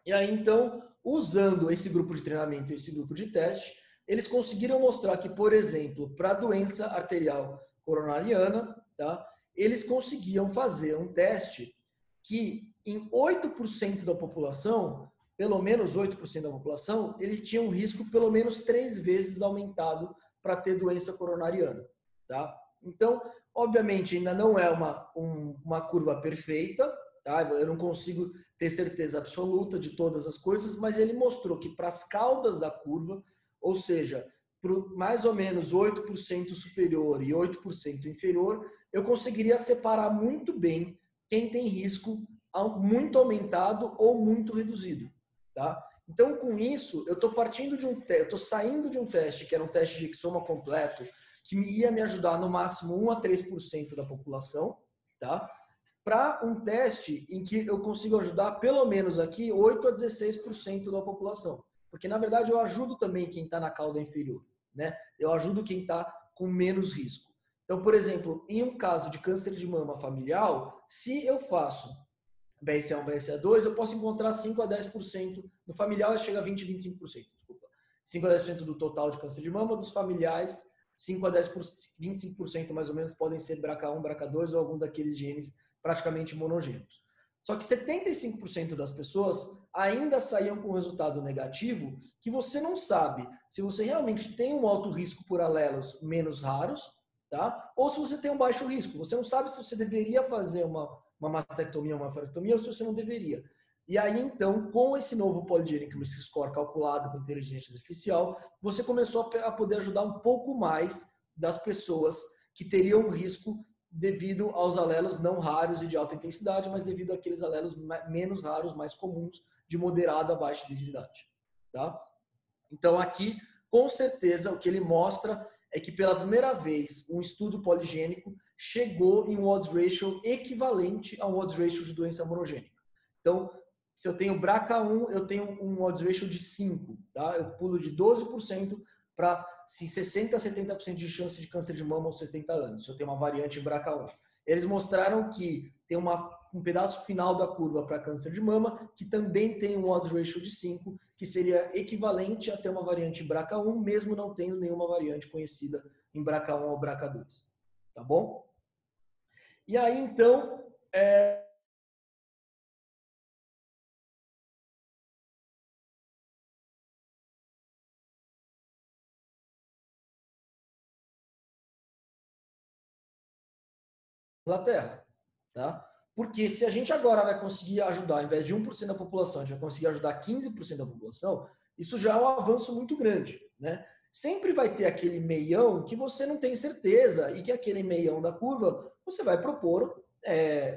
E aí, então, usando esse grupo de treinamento e esse grupo de teste, eles conseguiram mostrar que, por exemplo, para a doença arterial coronariana, tá? Eles conseguiam fazer um teste que em 8% da população, pelo menos 8% da população, eles tinham um risco pelo menos 3 vezes aumentado para ter doença coronariana. Tá? Então, obviamente, ainda não é uma curva perfeita, tá? Eu não consigo ter certeza absoluta de todas as coisas, mas ele mostrou que para as caudas da curva, ou seja, para mais ou menos 8% superior e 8% inferior, eu conseguiria separar muito bem quem tem risco muito aumentado ou muito reduzido. Tá? Então, com isso, eu estou saindo de um teste, que era um teste de exoma completo, que ia me ajudar no máximo 1 a 3% da população, tá? Para um teste em que eu consigo ajudar pelo menos aqui 8 a 16% da população. Porque, na verdade, eu ajudo também quem está na cauda inferior, né? Eu ajudo quem está com menos risco. Então, por exemplo, em um caso de câncer de mama familiar, se eu faço BRCA1, BRCA2, eu posso encontrar 5 a 10%. No familiar chega a 20, 25%, desculpa. 5 a 10% do total de câncer de mama, dos familiares, 5 a 10%, 25% mais ou menos podem ser BRCA1, BRCA2 ou algum daqueles genes praticamente monogênicos. Só que 75% das pessoas ainda saíam com resultado negativo, que você não sabe se você realmente tem um alto risco por alelos menos raros, tá? Ou se você tem um baixo risco. Você não sabe se você deveria fazer uma mastectomia, uma oophorectomia, ou se você não deveria. E aí, então, com esse novo polygenic risk score calculado com inteligência artificial, você começou a poder ajudar um pouco mais das pessoas que teriam um risco devido aos alelos não raros e de alta intensidade, mas devido àqueles alelos menos raros, mais comuns, de moderada a baixa intensidade. Tá? Então, aqui, com certeza, o que ele mostra é que, pela primeira vez, um estudo poligênico chegou em um odds ratio equivalente a um odds ratio de doença monogênica. Então, se eu tenho BRCA1, eu tenho um odds ratio de 5, tá? Eu pulo de 12% para 60 a 70% de chance de câncer de mama aos 70 anos, se eu tenho uma variante BRCA1. Eles mostraram que tem um pedaço final da curva para câncer de mama, que também tem um odds ratio de 5, que seria equivalente a ter uma variante BRCA1, mesmo não tendo nenhuma variante conhecida em BRCA1 ou BRCA2. Tá bom? E aí, então, Inglaterra, tá? Porque se a gente agora vai conseguir ajudar, ao invés de 1% da população, a gente vai conseguir ajudar 15% da população, isso já é um avanço muito grande, né? Sempre vai ter aquele meião que você não tem certeza e que aquele meião da curva você vai propor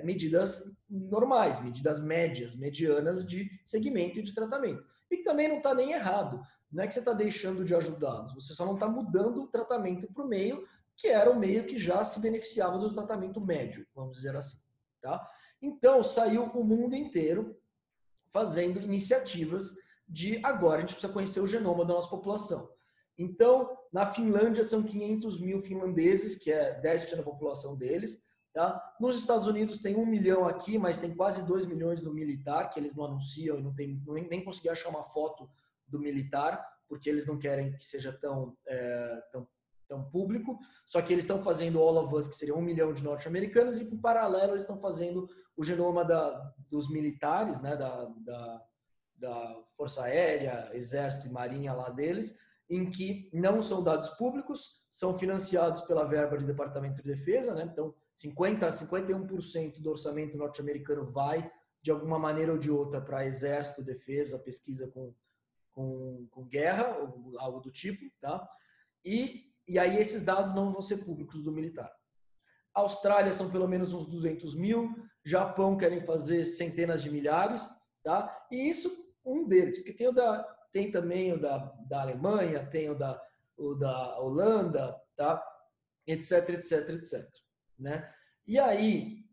medidas normais, medidas médias, medianas de segmento e de tratamento. E que também não está nem errado. Não é que você está deixando de ajudá-los, você só não está mudando o tratamento para o meio, que era o meio que já se beneficiava do tratamento médio, vamos dizer assim. Tá? Então, saiu o mundo inteiro fazendo iniciativas de agora a gente precisa conhecer o genoma da nossa população. Então, na Finlândia são 500 mil finlandeses, que é 10% da população deles. Tá? Nos Estados Unidos tem 1 milhão aqui, mas tem quase 2 milhões no militar, que eles não anunciam e não tem, nem consegui achar uma foto do militar, porque eles não querem que seja tão público. Só que eles estão fazendo All of Us, que seria 1 milhão de norte-americanos, e em paralelo eles estão fazendo o genoma dos militares, né, da Força Aérea, Exército e Marinha lá deles, em que não são dados públicos, são financiados pela verba de Departamento de Defesa, né? Então 50 a 51% do orçamento norte-americano vai, de alguma maneira ou de outra, para Exército, Defesa, pesquisa com guerra, ou algo do tipo, tá? E aí esses dados não vão ser públicos do militar. Austrália são pelo menos uns 200 mil, Japão querem fazer centenas de milhares, tá? E isso, um deles, porque tem também o da Alemanha, tem o da Holanda, tá? Etc, etc, etc. Né? E aí,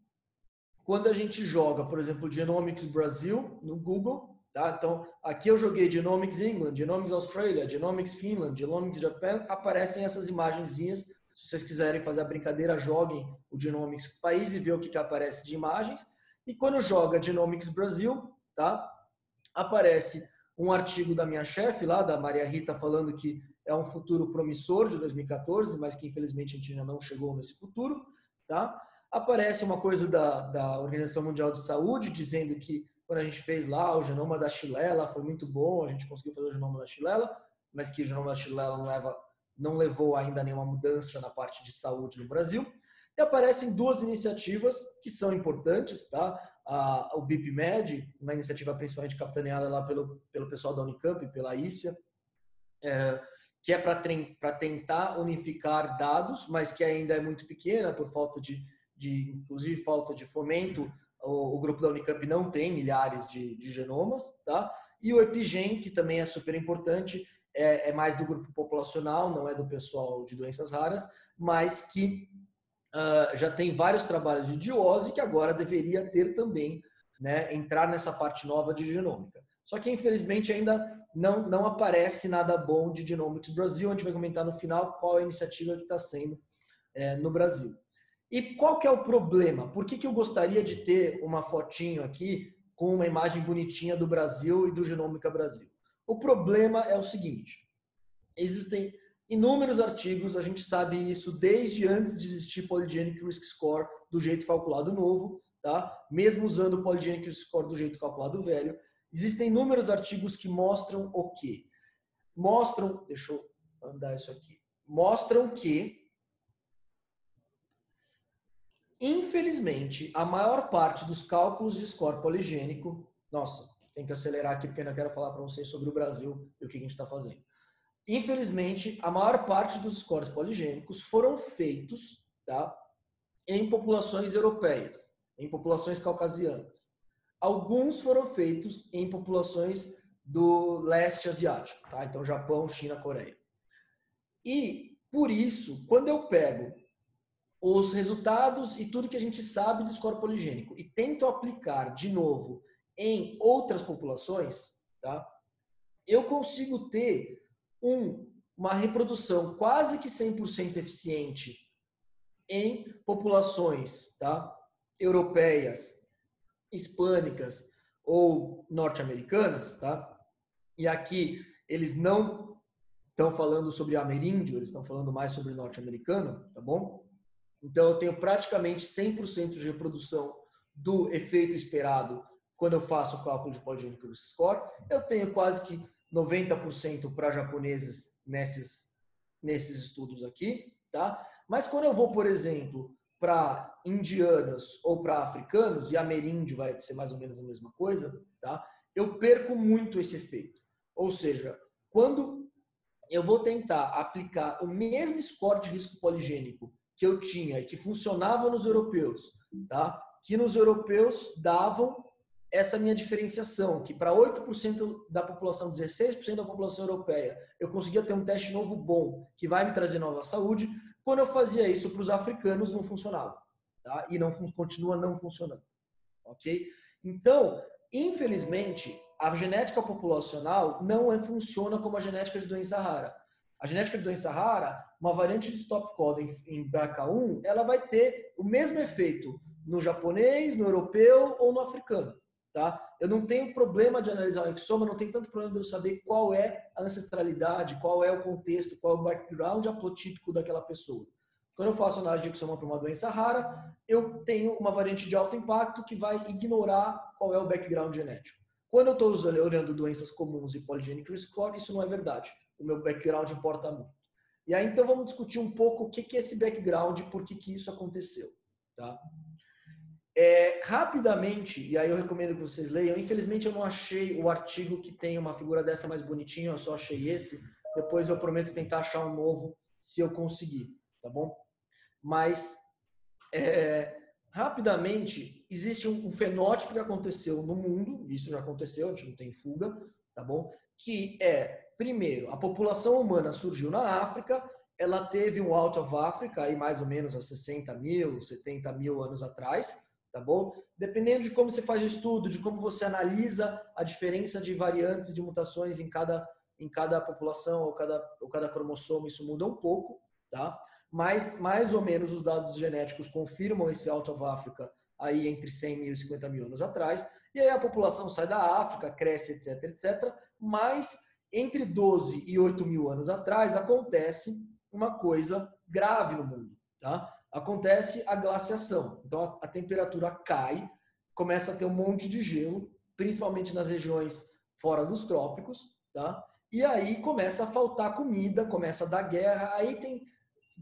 quando a gente joga, por exemplo, Genomics Brasil no Google, tá? Então, aqui eu joguei Genomics England, Genomics Australia, Genomics Finland, Genomics Japan, aparecem essas imagenzinhas. Se vocês quiserem fazer a brincadeira, joguem o Genomics país e ver o que aparece de imagens. E quando joga Genomics Brasil, tá? Aparece um artigo da minha chefe lá, da Maria Rita, falando que é um futuro promissor de 2014, mas que infelizmente a gente ainda não chegou nesse futuro, tá? Aparece uma coisa da Organização Mundial de Saúde dizendo que quando a gente fez lá o genoma da Xilela foi muito bom, a gente conseguiu fazer o genoma da Xilela, mas que o genoma da Xilela não levou ainda a nenhuma mudança na parte de saúde no Brasil. E aparecem duas iniciativas que são importantes, tá? O BIPMED, uma iniciativa principalmente capitaneada lá pelo pessoal da Unicamp, pela ICIA, que é para tentar unificar dados, mas que ainda é muito pequena por falta inclusive falta de fomento. O grupo da Unicamp não tem milhares de genomas, tá? E o EpiGen, que também é super importante, é mais do grupo populacional, não é do pessoal de doenças raras, mas que já tem vários trabalhos de Diose que agora deveria ter também, né, entrar nessa parte nova de genômica. Só que, infelizmente, ainda não aparece nada bom de Genomics Brasil. A gente vai comentar no final qual é a iniciativa que está sendo no Brasil. E qual que é o problema? Por que eu gostaria de ter uma fotinho aqui com uma imagem bonitinha do Brasil e do Genômica Brasil? O problema é o seguinte, existem inúmeros artigos, a gente sabe isso desde antes de existir Polygenic Risk Score do jeito calculado novo, tá? Mesmo usando o Polygenic Risk Score do jeito calculado velho, existem inúmeros artigos que mostram o quê? Mostram, deixa eu andar isso aqui, mostram que, infelizmente, a maior parte dos cálculos de score poligênico, nossa, tem que acelerar aqui porque eu ainda quero falar para vocês sobre o Brasil e o que a gente está fazendo. Infelizmente, a maior parte dos scores poligênicos foram feitos, tá, em populações europeias, em populações caucasianas. Alguns foram feitos em populações do leste asiático, tá? Então, Japão, China, Coreia. E, por isso, quando eu pego os resultados e tudo que a gente sabe do score poligênico e tento aplicar de novo em outras populações, tá? Eu consigo ter uma reprodução quase que 100% eficiente em populações, tá? Europeias, hispânicas ou norte-americanas, tá? E aqui eles não estão falando sobre ameríndio, eles estão falando mais sobre norte-americano, tá bom? Então eu tenho praticamente 100% de reprodução do efeito esperado quando eu faço o cálculo de Polygenic Risk Score. Eu tenho quase que 90% para japoneses nesses estudos aqui, tá? Mas quando eu vou, por exemplo, para indianos ou para africanos, e ameríndio vai ser mais ou menos a mesma coisa, tá? Eu perco muito esse efeito. Ou seja, quando eu vou tentar aplicar o mesmo score de risco poligênico que eu tinha e que funcionava nos europeus, tá? Que nos europeus davam essa minha diferenciação, que para 8% da população, 16% da população europeia, eu conseguia ter um teste novo bom, que vai me trazer nova saúde. Quando eu fazia isso para os africanos, não funcionava, tá? E continua não funcionando, ok? Então, infelizmente, a genética populacional não funciona como a genética de doença rara. A genética de doença rara, uma variante de stop codon em BRCA1, ela vai ter o mesmo efeito no japonês, no europeu ou no africano. Tá? Eu não tenho problema de analisar o exoma, não tenho tanto problema de eu saber qual é a ancestralidade, qual é o contexto, qual é o background haplotípico daquela pessoa. Quando eu faço análise de exoma para uma doença rara, eu tenho uma variante de alto impacto que vai ignorar qual é o background genético. Quando eu estou olhando doenças comuns e polygenic risk score, isso não é verdade. O meu background importa muito. E aí, então, vamos discutir um pouco o que é esse background e por que isso aconteceu. Tá? Rapidamente, e aí eu recomendo que vocês leiam, infelizmente eu não achei o artigo que tem uma figura dessa mais bonitinha, eu só achei esse, depois eu prometo tentar achar um novo, se eu conseguir, tá bom? Mas, rapidamente, existe um fenótipo que aconteceu no mundo, isso já aconteceu, a gente não tem fuga, tá bom? Que primeiro, a população humana surgiu na África, ela teve um out of Africa, aí mais ou menos há 60 mil, 70 mil anos atrás, tá bom? Dependendo de como você faz o estudo, de como você analisa a diferença de variantes e de mutações em cada população ou cada cromossomo, isso muda um pouco, tá? Mas mais ou menos os dados genéticos confirmam esse out of Africa aí entre 100 mil e 50 mil anos atrás, e aí a população sai da África, cresce, etc, etc, mas entre 12 e 8 mil anos atrás acontece uma coisa grave no mundo, tá? Acontece a glaciação. Então a temperatura cai, começa a ter um monte de gelo, principalmente nas regiões fora dos trópicos, tá? E aí começa a faltar comida, começa a dar guerra, aí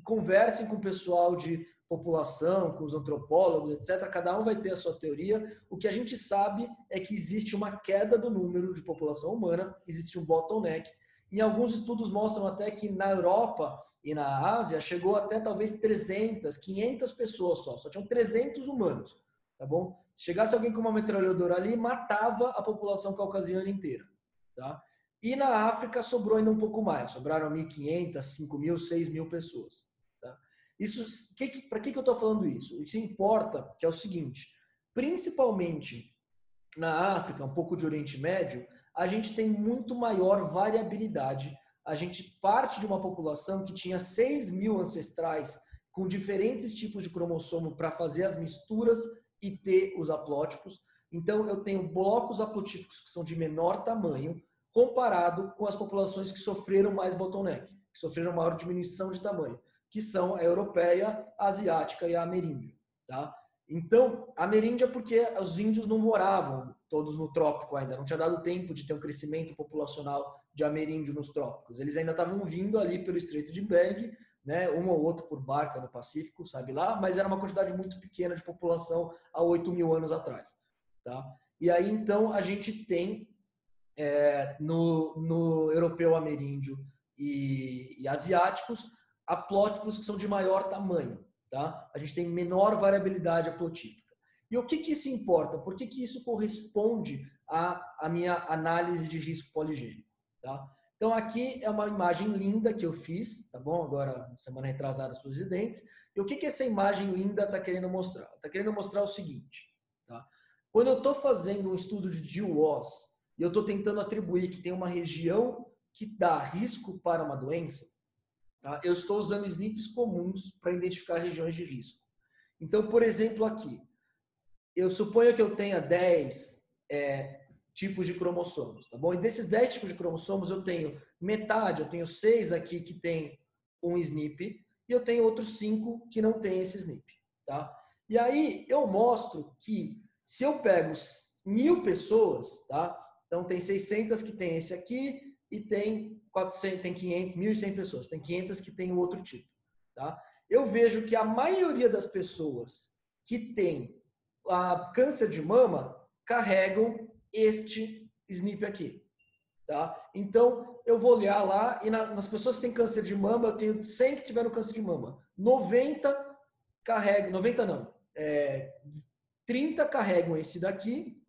conversem com o pessoal de população, com os antropólogos, etc. Cada um vai ter a sua teoria. O que a gente sabe é que existe uma queda do número de população humana, existe um bottleneck. Em alguns estudos mostram até que na Europa e na Ásia chegou até talvez 300, 500 pessoas só tinham 300 humanos, tá bom? Se chegasse alguém com uma metralhadora ali, matava a população caucasiana inteira, tá? E na África sobrou ainda um pouco mais, sobraram 1.500, 5.000, 6.000 pessoas, tá? Para que eu estou falando isso? Isso importa, que é o seguinte, principalmente na África, um pouco de Oriente Médio, a gente tem muito maior variabilidade. A gente parte de uma população que tinha 6.000 ancestrais com diferentes tipos de cromossomo para fazer as misturas e ter os haplótipos. Então, eu tenho blocos haplotípicos que são de menor tamanho, comparado com as populações que sofreram mais bottleneck, que sofreram maior diminuição de tamanho, que são a europeia, a asiática e a ameríndia. Tá? Então, a ameríndia porque os índios não moravam todos no trópico ainda, não tinha dado tempo de ter um crescimento populacional de ameríndio nos trópicos. Eles ainda estavam vindo ali pelo Estreito de Bering, né, um ou outro por barca no Pacífico, sabe lá, mas era uma quantidade muito pequena de população há 8.000 anos atrás. Tá? E aí, então, a gente tem no europeu ameríndio e asiáticos, haplótipos que são de maior tamanho. Tá? A gente tem menor variabilidade haplotípica. E o que isso importa? Por que isso corresponde à minha análise de risco poligênico? Tá? Então, aqui é uma imagem linda que eu fiz, tá bom? Agora, semana retrasada, para os residentes. E o que essa imagem linda está querendo mostrar? Está querendo mostrar o seguinte. Tá? Quando eu estou fazendo um estudo de GWAS e eu estou tentando atribuir que tem uma região que dá risco para uma doença, tá? Eu estou usando SNPs comuns para identificar regiões de risco. Então, por exemplo, aqui, eu suponho que eu tenha 10 tipos de cromossomos, tá bom? E desses 10 tipos de cromossomos, eu tenho metade, eu tenho 6 aqui que tem um SNP, e eu tenho outros 5 que não tem esse SNP, tá? E aí, eu mostro que se eu pego 1.000 pessoas, tá? Então, tem 600 que tem esse aqui e tem 400, tem 500, 1.100 pessoas. Tem 500 que tem o outro tipo, tá? Eu vejo que a maioria das pessoas que tem câncer de mama carregam este SNP aqui, tá? Então, eu vou olhar lá e nas pessoas que têm câncer de mama, eu tenho 100 que tiveram câncer de mama. 90 carregam, 90 não, 30 carregam esse daqui,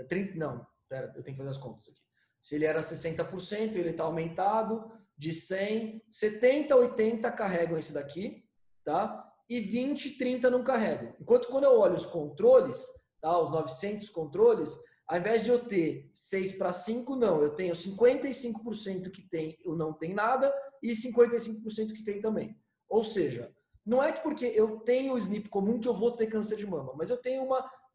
30, não, pera, eu tenho que fazer as contas aqui. Se ele era 60%, ele está aumentado de 100, 70, 80 carregam esse daqui, tá? E 20, 30 não carregam. Enquanto quando eu olho os controles, tá? Os 900 controles, ao invés de eu ter 6 para 5, não, eu tenho 55% que tem, eu não tem nada, e 55% que tem também. Ou seja, não é que porque eu tenho o SNP comum que eu vou ter câncer de mama, mas eu tenho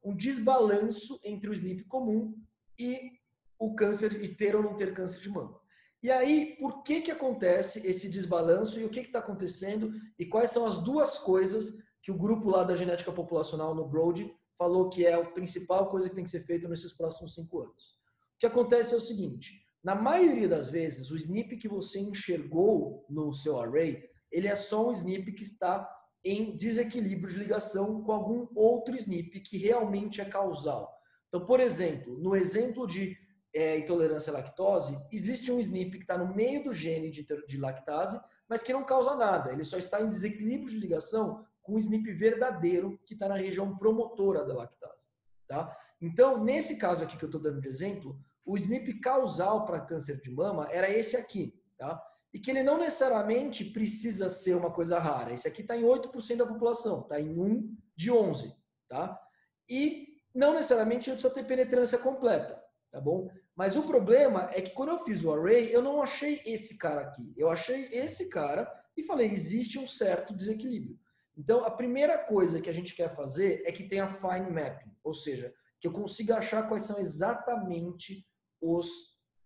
um desbalanço entre o SNP comum e o câncer, e ter ou não ter câncer de mama. E aí, por que acontece esse desbalanço e o que está acontecendo e quais são as duas coisas que o grupo lá da genética populacional no Broad falou que é a principal coisa que tem que ser feita nesses próximos 5 anos. O que acontece é o seguinte, na maioria das vezes, o SNP que você enxergou no seu array, ele é só um SNP que está em desequilíbrio de ligação com algum outro SNP que realmente é causal. Então, por exemplo, no exemplo de intolerância à lactose, existe um SNP que está no meio do gene de lactase, mas que não causa nada. Ele só está em desequilíbrio de ligação com o SNP verdadeiro, que está na região promotora da lactase. Tá? Então, nesse caso aqui que eu estou dando de exemplo, o SNP causal para câncer de mama era esse aqui. Tá? E que ele não necessariamente precisa ser uma coisa rara. Esse aqui está em 8% da população, está em 1 de 11. Tá? E não necessariamente ele precisa ter penetrância completa. Tá bom? Mas o problema é que quando eu fiz o array, eu não achei esse cara aqui. Eu achei esse cara e falei, existe um certo desequilíbrio. Então, a primeira coisa que a gente quer fazer é que tenha fine mapping, ou seja, que eu consiga achar quais são exatamente os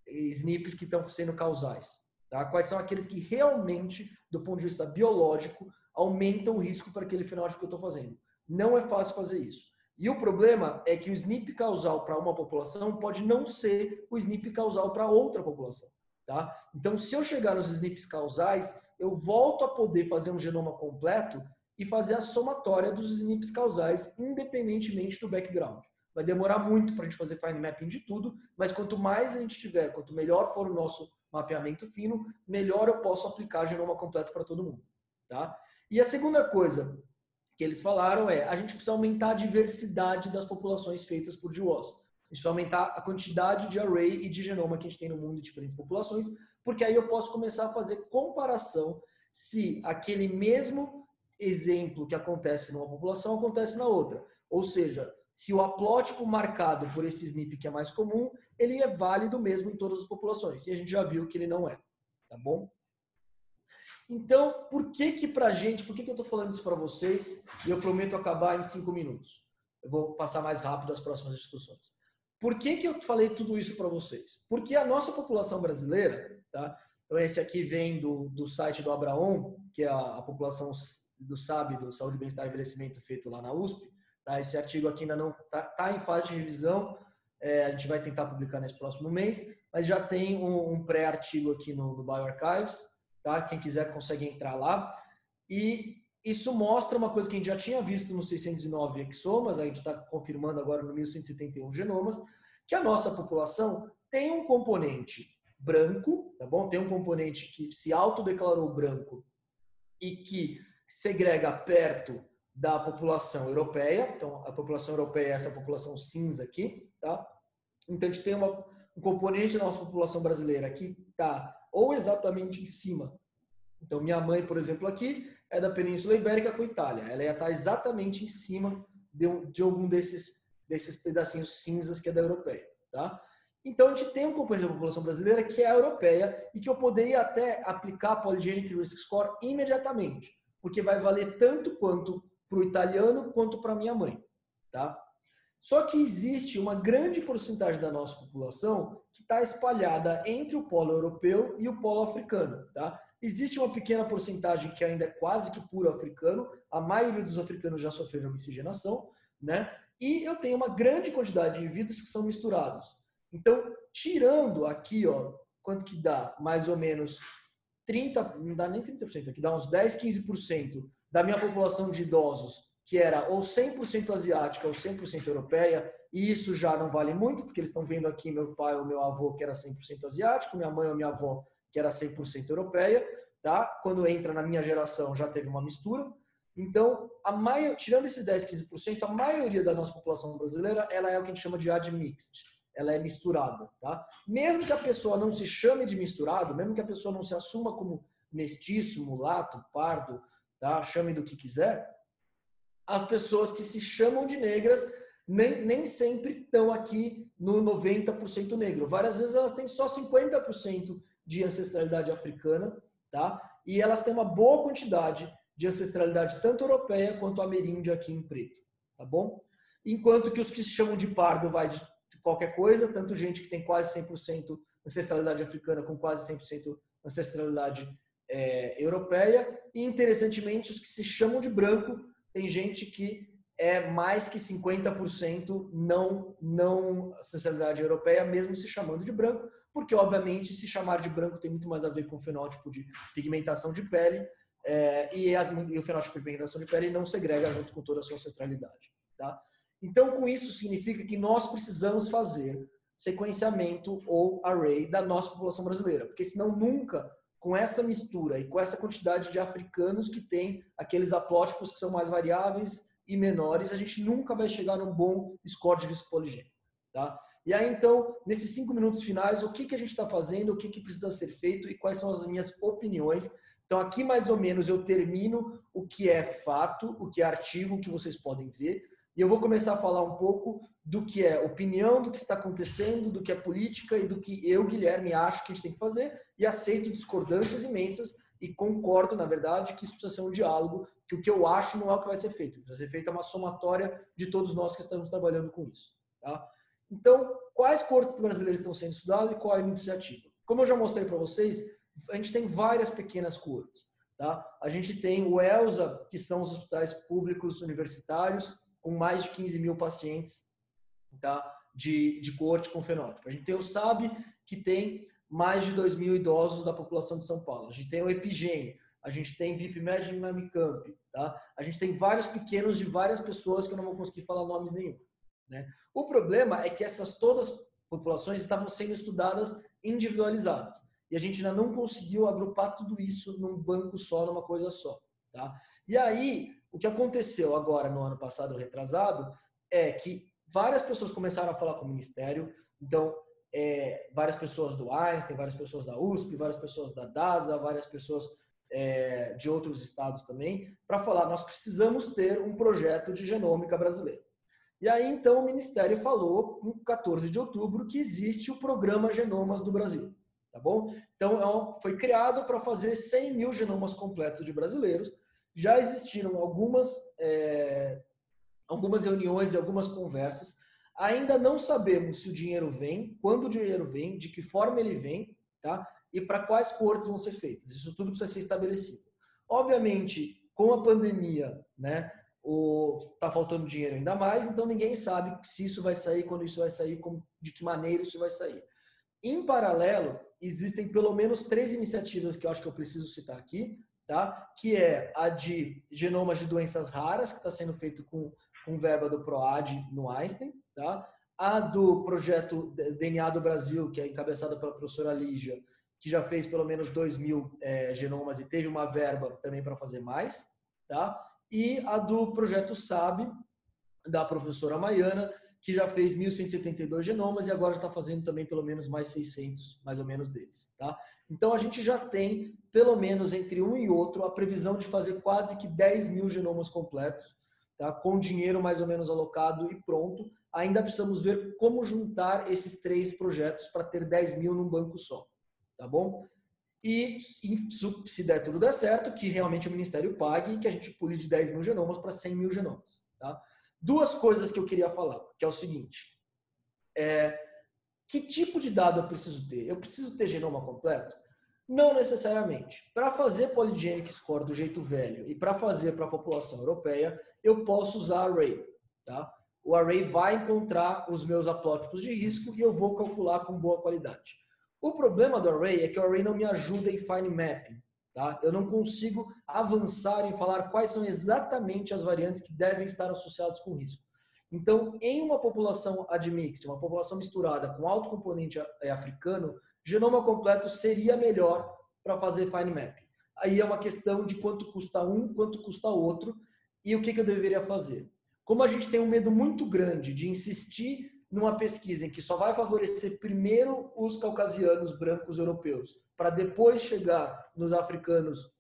SNPs que estão sendo causais. Tá? Quais são aqueles que realmente, do ponto de vista biológico, aumentam o risco para aquele fenótipo que eu estou fazendo. Não é fácil fazer isso. E o problema é que o SNP causal para uma população pode não ser o SNP causal para outra população. Tá? Então, se eu chegar nos SNPs causais, eu volto a poder fazer um genoma completo e fazer a somatória dos SNPs causais, independentemente do background. Vai demorar muito para a gente fazer fine mapping de tudo, mas quanto mais a gente tiver, quanto melhor for o nosso mapeamento fino, melhor eu posso aplicar genoma completo para todo mundo. Tá? E a segunda coisa que eles falaram a gente precisa aumentar a diversidade das populações feitas por GWAS. A gente precisa aumentar a quantidade de array e de genoma que a gente tem no mundo de diferentes populações, porque aí eu posso começar a fazer comparação se aquele mesmo exemplo que acontece numa população acontece na outra. Ou seja, se o haplótipo marcado por esse SNP que é mais comum, ele é válido mesmo em todas as populações. E a gente já viu que ele não é, tá bom? Então, por que eu estou falando isso para vocês e eu prometo acabar em 5 minutos? Eu vou passar mais rápido as próximas discussões. Por que eu falei tudo isso para vocês? Porque a nossa população brasileira, tá? Então esse aqui vem do site do Abraon, que é a população do SAB, do Saúde, Bem-Estar e Envelhecimento, feito lá na USP. Tá? Esse artigo aqui ainda não está em fase de revisão, a gente vai tentar publicar nesse próximo mês, mas já tem um pré-artigo aqui no bioRxives, tá? Quem quiser consegue entrar lá. E isso mostra uma coisa que a gente já tinha visto nos 609 exomas, a gente está confirmando agora no 1171 genomas, que a nossa população tem um componente branco, tá bom? Tem um componente que se autodeclarou branco e que segrega perto da população europeia. Então, a população europeia é essa população cinza aqui, tá? Então, a gente tem um componente da nossa população brasileira que está ou exatamente em cima. Então, minha mãe, por exemplo, aqui é da Península Ibérica com Itália. Ela ia estar exatamente em cima de algum desses pedacinhos cinzas que é da europeia, tá? Então, a gente tem um componente da população brasileira que é a europeia e que eu poderia até aplicar Polygenic Risk Score imediatamente, porque vai valer tanto quanto para o italiano quanto para minha mãe, tá? Só que existe uma grande porcentagem da nossa população que está espalhada entre o polo europeu e o polo africano, tá? Existe uma pequena porcentagem que ainda é quase que puro africano, a maioria dos africanos já sofreram miscigenação, né? E eu tenho uma grande quantidade de indivíduos que são misturados. Então, tirando aqui, ó, quanto que dá? Mais ou menos 30, não dá nem 30%, aqui dá uns 10, 15% da minha população de idosos, que era ou 100% asiática ou 100% europeia, e isso já não vale muito, porque eles estão vendo aqui meu pai ou meu avô que era 100% asiático, minha mãe ou minha avó que era 100% europeia, tá? Quando entra na minha geração já teve uma mistura. Então, tirando esses 10, 15%, a maioria da nossa população brasileira, ela é o que a gente chama de admixed. Ela é misturada, tá? Mesmo que a pessoa não se chame de misturado, mesmo que a pessoa não se assuma como mestiço, mulato, pardo, tá? Chame do que quiser, as pessoas que se chamam de negras nem sempre estão aqui no 90% negro. Várias vezes elas têm só 50% de ancestralidade africana, tá? E elas têm uma boa quantidade de ancestralidade tanto europeia quanto ameríndia aqui em preto, tá bom? Enquanto que os que se chamam de pardo vai de qualquer coisa, tanto gente que tem quase 100% ancestralidade africana com quase 100% ancestralidade europeia, e interessantemente os que se chamam de branco, tem gente que é mais que 50% não ancestralidade europeia, mesmo se chamando de branco, porque obviamente se chamar de branco tem muito mais a ver com o fenótipo de pigmentação de pele, e o fenótipo de pigmentação de pele não segrega junto com toda a sua ancestralidade, tá? Então, com isso, significa que nós precisamos fazer sequenciamento ou array da nossa população brasileira, porque senão nunca, com essa mistura e com essa quantidade de africanos que tem aqueles haplótipos que são mais variáveis e menores, a gente nunca vai chegar num bom score de risco poligênico, tá? E aí, então, nesses 5 minutos finais, o que a gente está fazendo, o que precisa ser feito e quais são as minhas opiniões. Então, aqui mais ou menos eu termino o que é fato, o que é artigo, o que vocês podem ver. E eu vou começar a falar um pouco do que é opinião, do que está acontecendo, do que é política e do que eu, Guilherme, acho que a gente tem que fazer, e aceito discordâncias imensas e concordo, na verdade, que isso precisa ser um diálogo, que o que eu acho não é o que vai ser feito. O que precisa ser feito é uma somatória de todos nós que estamos trabalhando com isso, tá? Então, quais cortes brasileiras estão sendo estudadas e qual é a iniciativa? Como eu já mostrei para vocês, a gente tem várias pequenas cortes, tá? A gente tem o ELSA, que são os hospitais públicos universitários, com mais de 15 mil pacientes, tá? de coorte com fenótipo. A gente tem o SAB, que tem mais de 2 mil idosos da população de São Paulo. A gente tem o EpiGen, a gente tem BIPMED e Mamicamp, tá? A gente tem vários pequenos de várias pessoas que eu não vou conseguir falar nomes nenhum, né? O problema é que essas todas populações estavam sendo estudadas individualizadas. E a gente ainda não conseguiu agrupar tudo isso num banco só, numa coisa só, tá? E aí, o que aconteceu agora no ano passado, retrasado, é que várias pessoas começaram a falar com o Ministério. Então, várias pessoas do Einstein, várias pessoas da USP, várias pessoas da DASA, várias pessoas de outros estados também, para falar, nós precisamos ter um projeto de genômica brasileiro. E aí, então, o Ministério falou, em 14 de outubro, que existe o Programa Genomas do Brasil, tá bom? Então, foi criado para fazer 100 mil genomas completos de brasileiros. Já existiram algumas reuniões e algumas conversas. Ainda não sabemos se o dinheiro vem, quando o dinheiro vem, de que forma ele vem, tá? E para quais coortes vão ser feitas. Isso tudo precisa ser estabelecido. Obviamente, com a pandemia, né, tá faltando dinheiro ainda mais, então ninguém sabe se isso vai sair, quando isso vai sair, de que maneira isso vai sair. Em paralelo, existem pelo menos 3 iniciativas que eu acho que eu preciso citar aqui, tá? Que é a de genomas de doenças raras, que está sendo feito com verba do PROAD no Einstein, tá? A do projeto DNA do Brasil, que é encabeçada pela professora Lígia, que já fez pelo menos 2.000 genomas e teve uma verba também para fazer mais, tá? E a do projeto SAB, da professora Maiana, que já fez 1.172 genomas e agora está fazendo também pelo menos mais 600, mais ou menos, deles, tá? Então, a gente já tem, pelo menos entre um e outro, a previsão de fazer quase que 10 mil genomas completos, tá? Com dinheiro mais ou menos alocado e pronto. Ainda precisamos ver como juntar esses 3 projetos para ter 10 mil num banco só, tá bom? E se der tudo der certo, que realmente o Ministério pague e que a gente pule de 10 mil genomas para 100 mil genomas, tá? 2 coisas que eu queria falar, que é o seguinte. Que tipo de dado eu preciso ter? Eu preciso ter genoma completo? Não necessariamente. Para fazer polygenic score do jeito velho e para fazer para a população europeia, eu posso usar array, tá? O array vai encontrar os meus haplótipos de risco e eu vou calcular com boa qualidade. O problema do array é que o array não me ajuda em fine mapping, tá? Eu não consigo avançar em falar quais são exatamente as variantes que devem estar associadas com risco. Então, em uma população admixta, uma população misturada com alto componente africano, genoma completo seria melhor para fazer fine mapping. Aí é uma questão de quanto custa um, quanto custa outro e o que eu deveria fazer. Como a gente tem um medo muito grande de insistir numa pesquisa em que só vai favorecer primeiro os caucasianos brancos europeus, para depois chegar nos africanos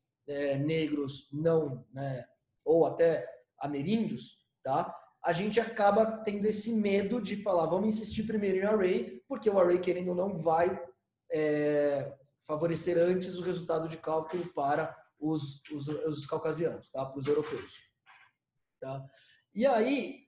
negros não, né, ou até ameríndios, tá? A gente acaba tendo esse medo de falar, vamos insistir primeiro em array, porque o array, querendo ou não, vai favorecer antes o resultado de cálculo para os caucasianos, tá? Para os europeus. Tá? E aí,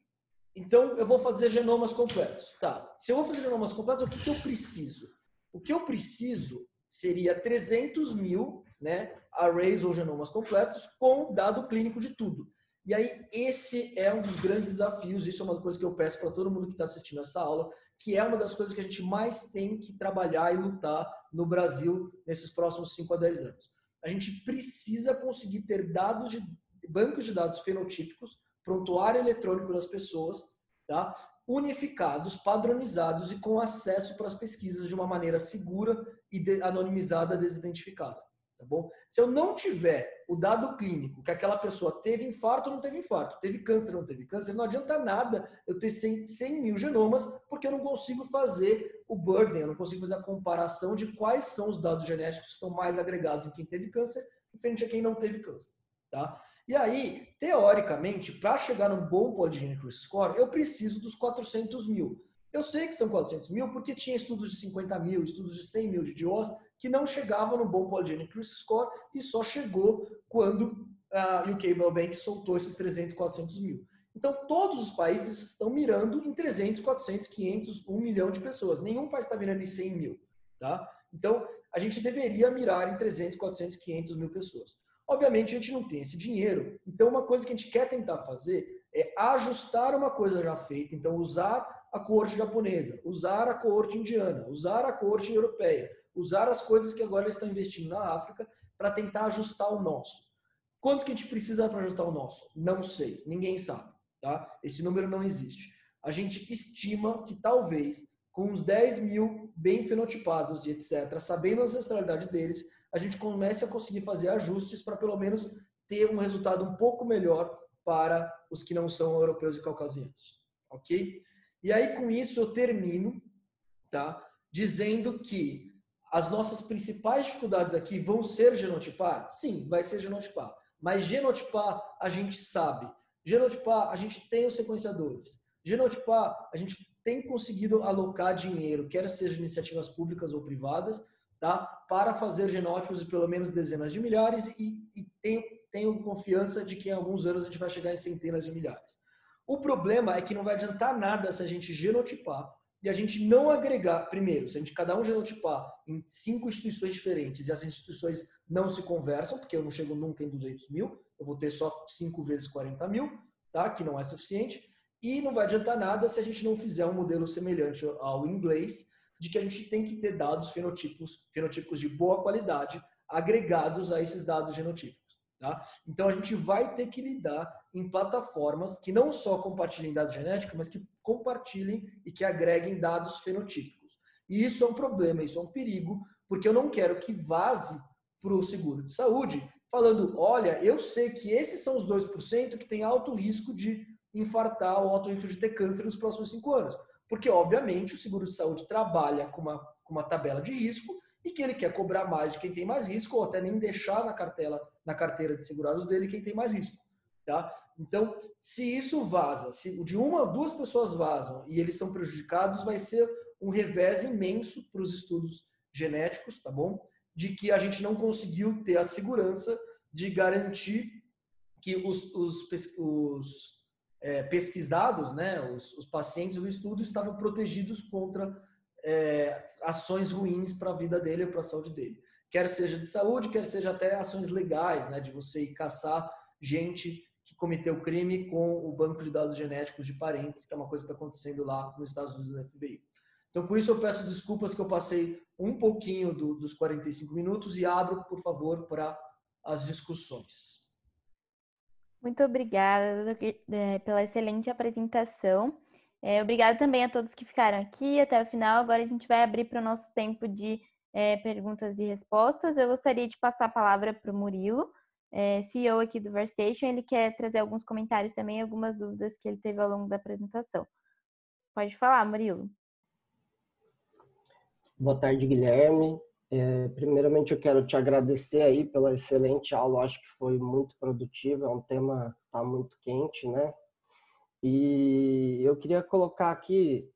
então, eu vou fazer genomas completos. Tá. Se eu vou fazer genomas completos, o que eu preciso? O que eu preciso seria 300 mil, né, arrays ou genomas completos com dado clínico de tudo. E aí, esse é um dos grandes desafios, isso é uma coisa que eu peço para todo mundo que está assistindo essa aula, que é uma das coisas que a gente mais tem que trabalhar e lutar no Brasil nesses próximos 5 a 10 anos. A gente precisa conseguir ter dados de bancos de dados fenotípicos, prontuário eletrônico das pessoas, tá? Unificados, padronizados e com acesso para as pesquisas de uma maneira segura e anonimizada, desidentificada. Tá bom? Se eu não tiver o dado clínico que aquela pessoa teve infarto ou não teve infarto, teve câncer ou não teve câncer, não adianta nada eu ter 100 mil genomas, porque eu não consigo fazer o burden, eu não consigo fazer a comparação de quais são os dados genéticos que estão mais agregados em quem teve câncer, frente a quem não teve câncer. Tá? E aí, teoricamente, para chegar num bom polygenic risk score, eu preciso dos 400 mil. Eu sei que são 400 mil porque tinha estudos de 50 mil, estudos de 100 mil de DIOS que não chegavam no bom polygenic risk score e só chegou quando a UK Biobank soltou esses 300, 400 mil. Então, todos os países estão mirando em 300, 400, 500, 1 milhão de pessoas. Nenhum país está mirando em 100 mil. Tá? Então, a gente deveria mirar em 300, 400, 500 mil pessoas. Obviamente, a gente não tem esse dinheiro. Então, uma coisa que a gente quer tentar fazer é ajustar uma coisa já feita. Então, usar a coorte japonesa, usar a coorte indiana, usar a coorte europeia, usar as coisas que agora eles estão investindo na África para tentar ajustar o nosso. Quanto que a gente precisa para ajustar o nosso? Não sei, ninguém sabe. Tá? Esse número não existe. A gente estima que talvez, com uns 10 mil bem fenotipados e etc., sabendo a ancestralidade deles, a gente comece a conseguir fazer ajustes para pelo menos ter um resultado um pouco melhor para os que não são europeus e caucasianos. Ok? E aí, com isso, eu termino, tá? Dizendo que as nossas principais dificuldades aqui vão ser genotipar? Sim, vai ser genotipar. Mas genotipar a gente sabe. Genotipar a gente tem os sequenciadores. Genotipar a gente tem conseguido alocar dinheiro, quer seja iniciativas públicas ou privadas, tá? Para fazer genótipos de pelo menos dezenas de milhares e tenho confiança de que em alguns anos a gente vai chegar em centenas de milhares. O problema é que não vai adiantar nada se a gente genotipar e a gente não agregar, primeiro, se a gente cada um genotipar em 5 instituições diferentes e as instituições não se conversam, porque eu não chego nunca em 200 mil, eu vou ter só 5 vezes 40 mil, tá? Que não é suficiente. E não vai adiantar nada se a gente não fizer um modelo semelhante ao inglês, de que a gente tem que ter dados fenotípicos de boa qualidade agregados a esses dados genotípicos. Tá? Então, a gente vai ter que lidar em plataformas que não só compartilhem dados genéticos, mas que compartilhem e que agreguem dados fenotípicos. E isso é um problema, isso é um perigo, porque eu não quero que vaze para o seguro de saúde falando, olha, eu sei que esses são os 2% que têm alto risco de infartar ou alto risco de ter câncer nos próximos 5 anos. Porque, obviamente, o seguro de saúde trabalha com uma tabela de risco e que ele quer cobrar mais de quem tem mais risco ou até nem deixar na carteira de segurados dele quem tem mais risco. Tá? Então, se isso vaza, se de uma ou duas pessoas vazam e eles são prejudicados, vai ser um revés imenso para os estudos genéticos, tá bom? De que a gente não conseguiu ter a segurança de garantir que os pesquisados, né, os pacientes do estudo estavam protegidos contra ações ruins para a vida dele ou para a saúde dele. Quer seja de saúde, quer seja até ações legais, né, de você ir caçar gente que cometeu crime com o banco de dados genéticos de parentes, que é uma coisa que está acontecendo lá nos Estados Unidos no FBI. Então, por isso eu peço desculpas que eu passei um pouquinho dos 45 minutos e abro, por favor, para as discussões. Muito obrigada pela excelente apresentação. Obrigada também a todos que ficaram aqui até o final. Agora a gente vai abrir para o nosso tempo de perguntas e respostas. Eu gostaria de passar a palavra para o Murilo, CEO aqui do Verstation. Ele quer trazer alguns comentários também, algumas dúvidas que ele teve ao longo da apresentação. Pode falar, Murilo. Boa tarde, Guilherme. Primeiramente, eu quero te agradecer aí pela excelente aula. Acho que foi muito produtiva. É um tema que está muito quente, né? E eu queria colocar aqui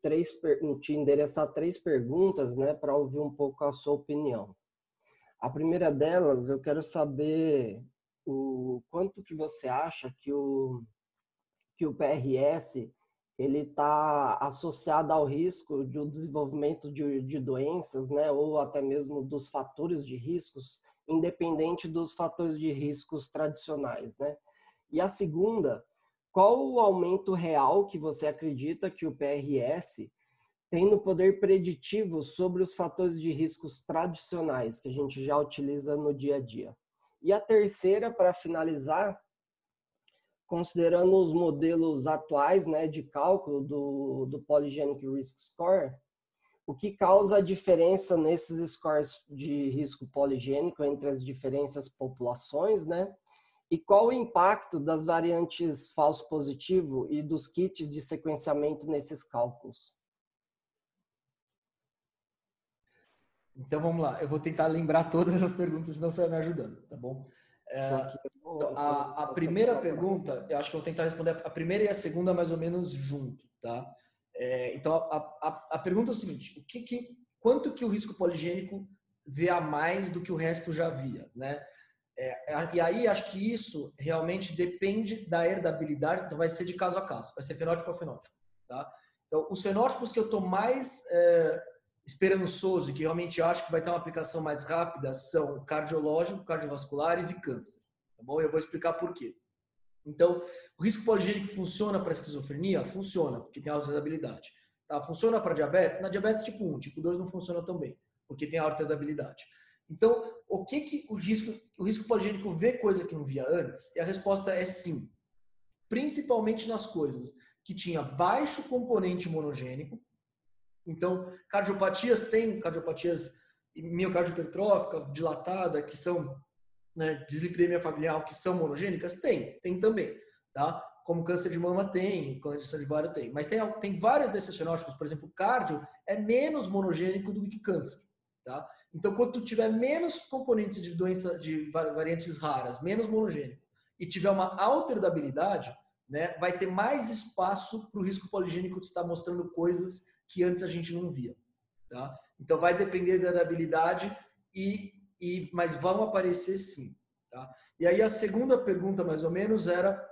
te endereçar 3 perguntas, né, para ouvir um pouco a sua opinião. A primeira delas, eu quero saber o quanto que você acha que o PRS ele está associado ao risco do desenvolvimento de doenças, né, ou até mesmo dos fatores de riscos, independente dos fatores de riscos tradicionais, né? E a segunda, qual o aumento real que você acredita que o PRS tem no poder preditivo sobre os fatores de riscos tradicionais que a gente já utiliza no dia a dia? E a terceira, para finalizar, considerando os modelos atuais, né, de cálculo do Polygenic Risk Score, o que causa a diferença nesses scores de risco poligênico entre as diferentes populações, né? E qual o impacto das variantes falso positivo e dos kits de sequenciamento nesses cálculos? Então vamos lá, eu vou tentar lembrar todas as perguntas, senão você vai me ajudando, tá bom? Então, a primeira pergunta, eu acho que eu vou tentar responder a primeira e a segunda mais ou menos junto, tá? Então, a pergunta é o seguinte, quanto que o risco poligênico vê a mais do que o resto já via, né? E aí, acho que isso realmente depende da herdabilidade, então vai ser de caso a caso, vai ser fenótipo a fenótipo, tá? Então, os fenótipos que eu estou mais esperançoso e que realmente acho que vai ter uma aplicação mais rápida são cardiológico, cardiovasculares e câncer. Tá bom? Eu vou explicar por quê. Então, o risco poligênico funciona para esquizofrenia? Funciona, porque tem alta heredabilidade. Tá? Funciona para diabetes? Na diabetes tipo 1, tipo 2 não funciona tão bem, porque tem alta heredabilidade. Então, o que o risco poligênico vê coisa que não via antes? E a resposta é sim. Principalmente nas coisas que tinha baixo componente monogênico. Então, cardiopatias miocárdio hipertrófica, dilatada, que são, né, dislipidemia familiar, que são monogênicas? Tem também, tá? Como câncer de mama tem, câncer de ovário tem. Mas tem várias desses fenótipos, por exemplo, o cardio é menos monogênico do que câncer, tá? Então, quando tu tiver menos componentes de doença de variantes raras, menos monogênico, e tiver uma alta heredabilidade, né, vai ter mais espaço para o risco poligênico de estar mostrando coisas que antes a gente não via, tá? Então, vai depender da heredabilidade, mas vão aparecer sim, tá? E aí, a segunda pergunta, mais ou menos, era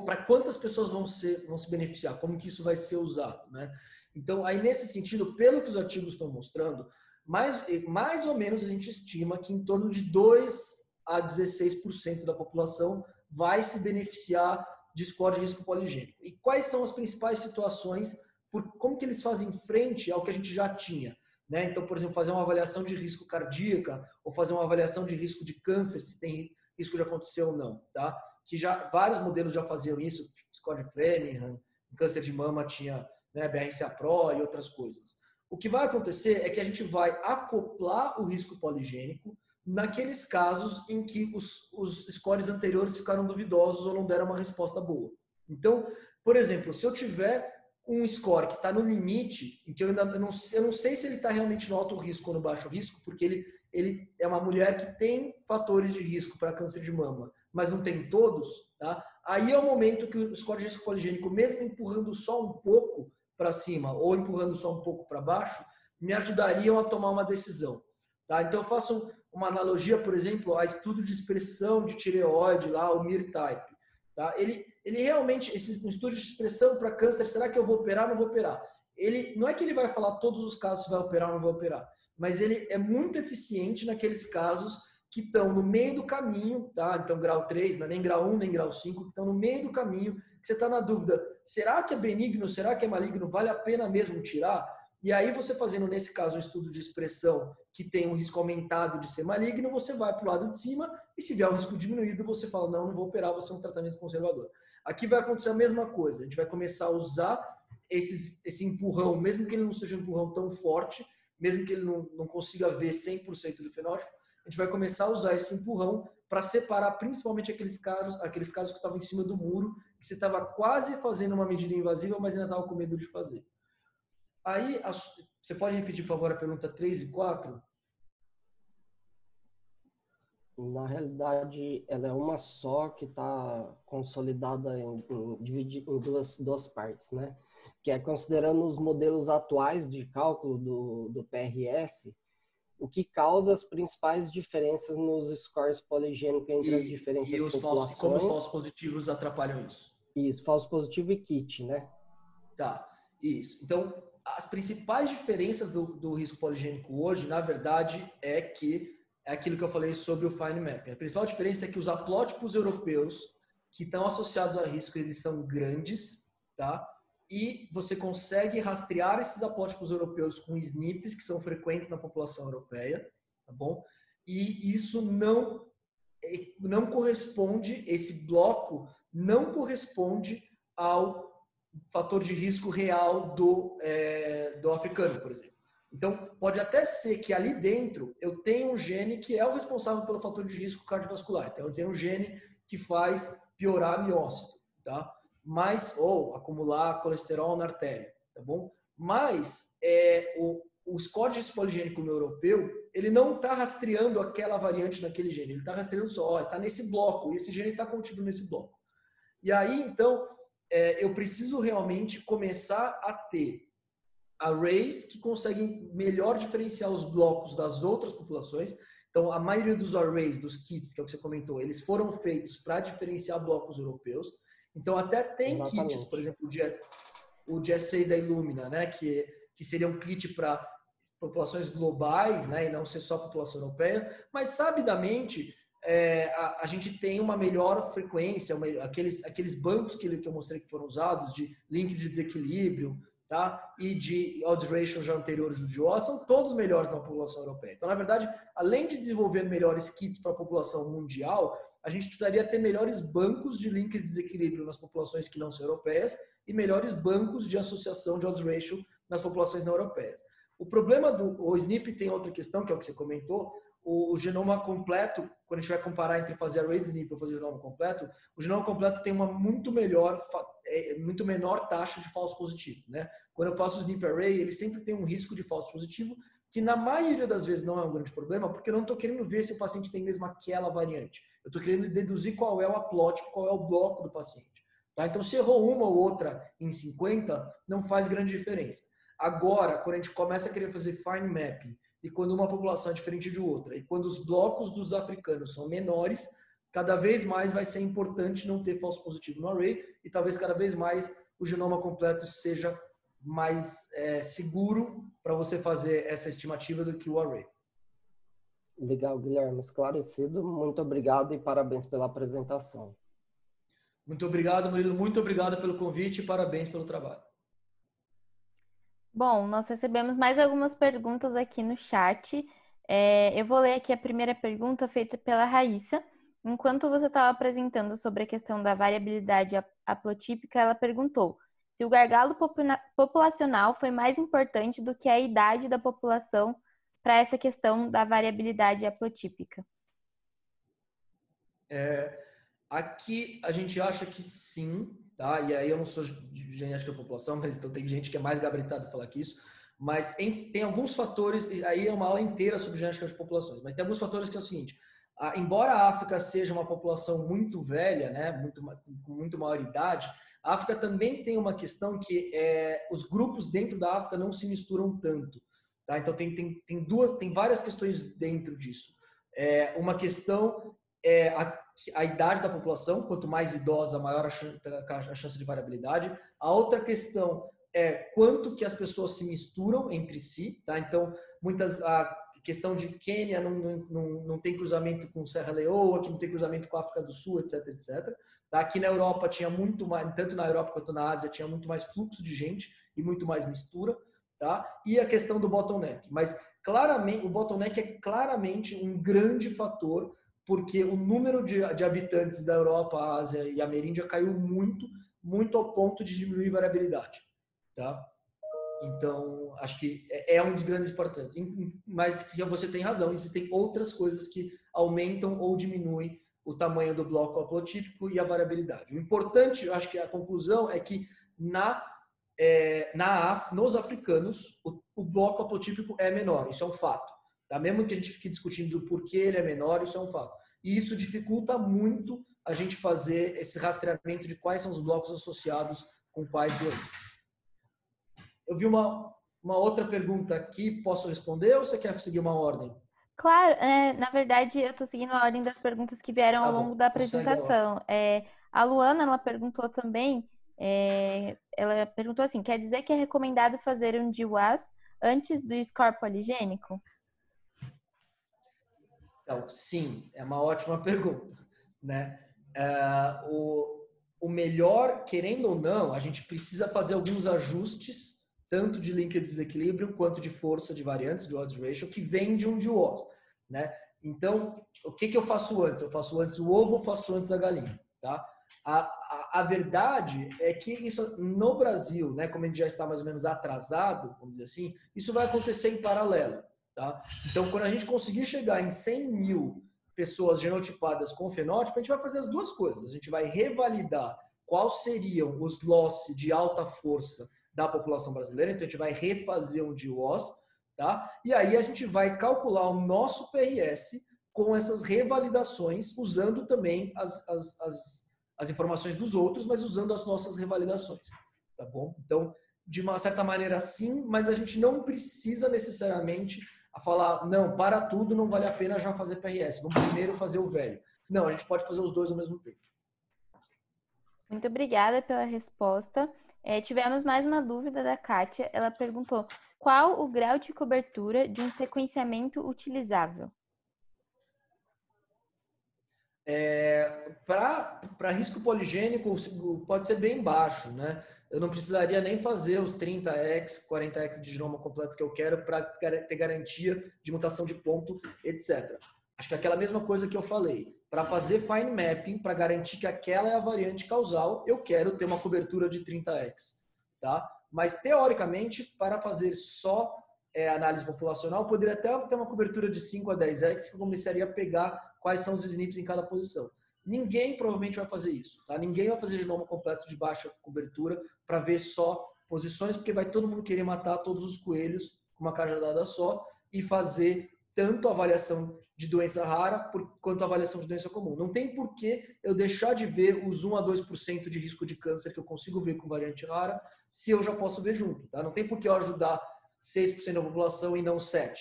para quantas pessoas vão se beneficiar, como que isso vai ser usado, né? Então, aí nesse sentido, pelo que os artigos estão mostrando, mais ou menos a gente estima que em torno de 2 a 16% da população vai se beneficiar de score de risco poligênico. E quais são as principais situações, como que eles fazem frente ao que a gente já tinha, né? Então, por exemplo, fazer uma avaliação de risco cardíaca ou fazer uma avaliação de risco de câncer, se tem risco de acontecer ou não, tá? Que já vários modelos já faziam isso, score de Framingham, câncer de mama tinha, né, BRCA-PRO e outras coisas. O que vai acontecer é que a gente vai acoplar o risco poligênico naqueles casos em que os scores anteriores ficaram duvidosos ou não deram uma resposta boa. Então, por exemplo, se eu tiver um score que está no limite, em que eu não sei se ele está realmente no alto risco ou no baixo risco, porque ele é uma mulher que tem fatores de risco para câncer de mama, mas não tem todos, tá? Aí é o momento que o score de risco poligênico, mesmo empurrando só um pouco para cima ou empurrando só um pouco para baixo, me ajudariam a tomar uma decisão, tá? Então eu faço uma analogia, por exemplo, a estudo de expressão de tireoide lá, o MIR-Type, tá? Ele realmente, esse estudo de expressão para câncer, será que eu vou operar ou não vou operar? Ele não é que ele vai falar todos os casos se vai operar ou não vai operar, mas ele é muito eficiente naqueles casos que estão no meio do caminho, tá? Então, grau 3, não é nem grau 1, nem grau 5, que estão no meio do caminho, que você está na dúvida, será que é benigno, será que é maligno, vale a pena mesmo tirar? E aí você fazendo, nesse caso, um estudo de expressão que tem um risco aumentado de ser maligno, você vai para o lado de cima e se vier o risco diminuído, você fala, não vou operar, vou ser um tratamento conservador. Aqui vai acontecer a mesma coisa, a gente vai começar a usar esse empurrão, mesmo que ele não seja um empurrão tão forte, mesmo que ele não consiga ver 100% do fenótipo, a gente vai começar a usar esse empurrão para separar principalmente aqueles casos que estavam em cima do muro, que você estava quase fazendo uma medida invasiva, mas ainda estava com medo de fazer. Aí, você pode repetir, por favor, a pergunta 3 e 4? Na realidade, ela é uma só que está consolidada dividida em duas partes, né? Que é considerando os modelos atuais de cálculo do PRS, o que causa as principais diferenças nos scores poligênicos entre as diferentes populações. Como os falsos positivos atrapalham isso? Isso, falso positivo e kit, né? Tá, isso. Então, as principais diferenças do risco poligênico hoje, na verdade, é aquilo que eu falei sobre o fine mapping. A principal diferença é que os haplótipos europeus que estão associados a risco, eles são grandes, tá? E você consegue rastrear esses haplótipos europeus com SNPs, que são frequentes na população europeia, tá bom? E isso não corresponde, esse bloco não corresponde ao fator de risco real do africano, por exemplo. Então, pode até ser que ali dentro eu tenha um gene que é o responsável pelo fator de risco cardiovascular. Então, eu tenho um gene que faz piorar a miócito, tá? Ou acumular colesterol na artéria, tá bom? Mas o score de risco poligênico no europeu, ele não está rastreando aquela variante naquele gene, ele está rastreando só, está nesse bloco, e esse gene está contido nesse bloco. E aí, então, eu preciso realmente começar a ter arrays que conseguem melhor diferenciar os blocos das outras populações. Então, a maioria dos arrays, dos kits, que é o que você comentou, eles foram feitos para diferenciar blocos europeus. Então, até tem kits, por exemplo, o GSA da Illumina, né, que seria um kit para populações globais, né, e não ser só população europeia, mas sabidamente a gente tem uma melhor frequência, aqueles bancos que eu mostrei que foram usados, de link de desequilíbrio, tá? E de odds ratio já anteriores do GWAS, são todos melhores na população europeia. Então, na verdade, além de desenvolver melhores kits para a população mundial, a gente precisaria ter melhores bancos de link de desequilíbrio nas populações que não são europeias e melhores bancos de associação de odds ratio nas populações não europeias. O problema o SNP tem outra questão, que é o que você comentou, o genoma completo, quando a gente vai comparar entre fazer array de SNP ou fazer o genoma completo, o genoma completo tem uma muito menor taxa de falso positivo, né? Quando eu faço o SNP array, ele sempre tem um risco de falso positivo que na maioria das vezes não é um grande problema, porque eu não estou querendo ver se o paciente tem mesmo aquela variante. Eu estou querendo deduzir qual é o haplótipo, qual é o bloco do paciente. Tá? Então, se errou uma ou outra em 50, não faz grande diferença. Agora, quando a gente começa a querer fazer fine mapping, e quando uma população é diferente de outra, e quando os blocos dos africanos são menores, cada vez mais vai ser importante não ter falso positivo no array, e talvez cada vez mais o genoma completo seja mais seguro para você fazer essa estimativa do que o array. Legal, Guilherme, esclarecido. Muito obrigado e parabéns pela apresentação. Muito obrigado, Murilo. Muito obrigado pelo convite e parabéns pelo trabalho. Bom, nós recebemos mais algumas perguntas aqui no chat. Eu vou ler aqui a primeira pergunta feita pela Raíssa. Enquanto você estava apresentando sobre a questão da variabilidade haplotípica, ela perguntou se o gargalo populacional foi mais importante do que a idade da população para essa questão da variabilidade haplotípica. Aqui a gente acha que sim, tá? E aí eu não sou de genética da população, mas então tem gente que é mais gabaritada falar que isso. Mas tem alguns fatores, e aí é uma aula inteira sobre genética de populações, mas tem alguns fatores que é o seguinte: embora a África seja uma população muito velha, né, com muito maior idade, a África também tem uma questão que os grupos dentro da África não se misturam tanto. Tá? Então tem várias questões dentro disso. Uma questão é a idade da população, quanto mais idosa, maior a chance de variabilidade. A outra questão é quanto que as pessoas se misturam entre si. Tá? Então, a questão de Quênia não tem cruzamento com Serra Leoa, que não tem cruzamento com a África do Sul, etc, etc. Tá? Aqui na Europa tinha muito mais, tanto na Europa quanto na Ásia, tinha muito mais fluxo de gente e muito mais mistura. Tá? E a questão do bottleneck. Mas, claramente, o bottleneck é claramente um grande fator, porque o número de habitantes da Europa, Ásia e Ameríndia caiu muito, muito ao ponto de diminuir a variabilidade. Tá? Então, acho que é um dos grandes importantes. Mas que você tem razão, existem outras coisas que aumentam ou diminuem o tamanho do bloco haplotípico e a variabilidade. O importante, eu acho que a conclusão é que nos africanos, o bloco haplotípico é menor, isso é um fato. Tá? Mesmo que a gente fique discutindo do porquê ele é menor, isso é um fato. E isso dificulta muito a gente fazer esse rastreamento de quais são os blocos associados com quais doenças. Eu vi uma outra pergunta aqui, posso responder ou você quer seguir uma ordem? Claro, na verdade eu estou seguindo a ordem das perguntas que vieram ao longo da apresentação. A Luana, ela perguntou também, ela perguntou assim, quer dizer que é recomendado fazer um GWAS antes do score poligênico? Então, sim, é uma ótima pergunta, né? O melhor, querendo ou não, a gente precisa fazer alguns ajustes, tanto de link de desequilíbrio quanto de força de variantes, de odds ratio, que vem de um GWAS, né? Então, o que eu faço antes? Eu faço antes o ovo, eu faço antes a galinha, tá? A verdade é que isso no Brasil, né, como a gente já está mais ou menos atrasado, vamos dizer assim, isso vai acontecer em paralelo. Tá? Então, quando a gente conseguir chegar em 100 mil pessoas genotipadas com fenótipo, a gente vai fazer as duas coisas. A gente vai revalidar quais seriam os loss de alta força da população brasileira, então a gente vai refazer um GWAS, tá? E aí a gente vai calcular o nosso PRS com essas revalidações, usando também as informações dos outros, mas usando as nossas revalidações, tá bom? Então, de uma certa maneira, sim, mas a gente não precisa necessariamente falar, não, para tudo, não vale a pena já fazer PRS, vamos primeiro fazer o velho. Não, a gente pode fazer os dois ao mesmo tempo. Muito obrigada pela resposta. Tivemos mais uma dúvida da Kátia. Ela perguntou, qual o grau de cobertura de um sequenciamento utilizável? Para risco poligênico, pode ser bem baixo, né? Eu não precisaria nem fazer os 30x, 40x de genoma completo que eu quero para ter garantia de mutação de ponto, etc. Acho que é aquela mesma coisa que eu falei. Para fazer fine mapping, para garantir que aquela é a variante causal, eu quero ter uma cobertura de 30x. Tá? Mas, teoricamente, para fazer só análise populacional, eu poderia até ter uma cobertura de 5 a 10x, que eu começaria a pegar quais são os SNPs em cada posição. Ninguém provavelmente vai fazer isso. Tá? Ninguém vai fazer genoma completo de baixa cobertura para ver só posições, porque vai todo mundo querer matar todos os coelhos com uma cajadada só. e fazer tanto a avaliação de doença rara quanto a avaliação de doença comum. Não tem por que eu deixar de ver os 1 a 2% de risco de câncer que eu consigo ver com variante rara, se eu já posso ver junto. Tá? Não tem por que eu ajudar 6% da população e não 7%.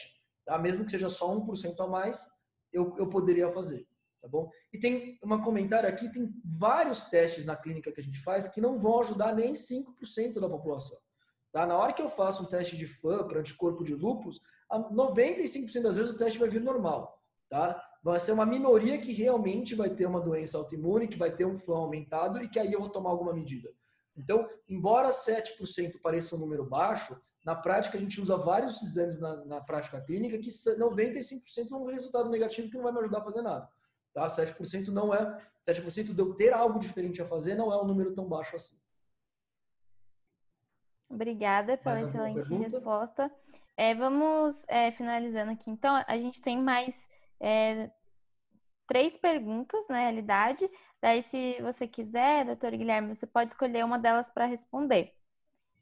Tá? Mesmo que seja só 1% a mais, eu poderia fazer. Tá bom? E tem um comentário aqui, tem vários testes na clínica que a gente faz que não vão ajudar nem 5% da população. Tá? Na hora que eu faço um teste de FAM para anticorpo de lúpus, 95% das vezes o teste vai vir normal. Tá? Vai ser uma minoria que realmente vai ter uma doença autoimune, que vai ter um FAM aumentado e que aí eu vou tomar alguma medida. Então, embora 7% pareça um número baixo, na prática a gente usa vários exames na prática clínica que 95% vão ter resultado negativo que não vai me ajudar a fazer nada. Tá? 7% não é, 7% de eu ter algo diferente a fazer não é um número tão baixo assim. Obrigada pela excelente resposta. Vamos finalizando aqui. Então, a gente tem mais 3 perguntas, na realidade. Daí, se você quiser, doutor Guilherme, você pode escolher uma delas para responder.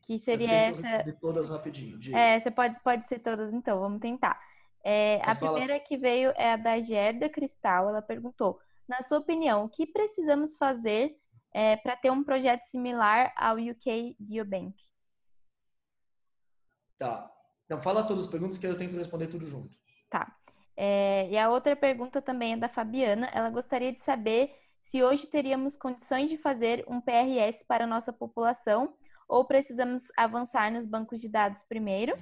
Que seria essa... De todas rapidinho. Você pode ser todas, então. Vamos tentar. A primeira que veio é a da Gerda Cristal. Ela perguntou, na sua opinião, o que precisamos fazer para ter um projeto similar ao UK Biobank? Tá. Então, fala todas as perguntas que eu tento responder tudo junto. Tá. E a outra pergunta também é da Fabiana. Ela gostaria de saber se hoje teríamos condições de fazer um PRS para a nossa população ou precisamos avançar nos bancos de dados primeiro.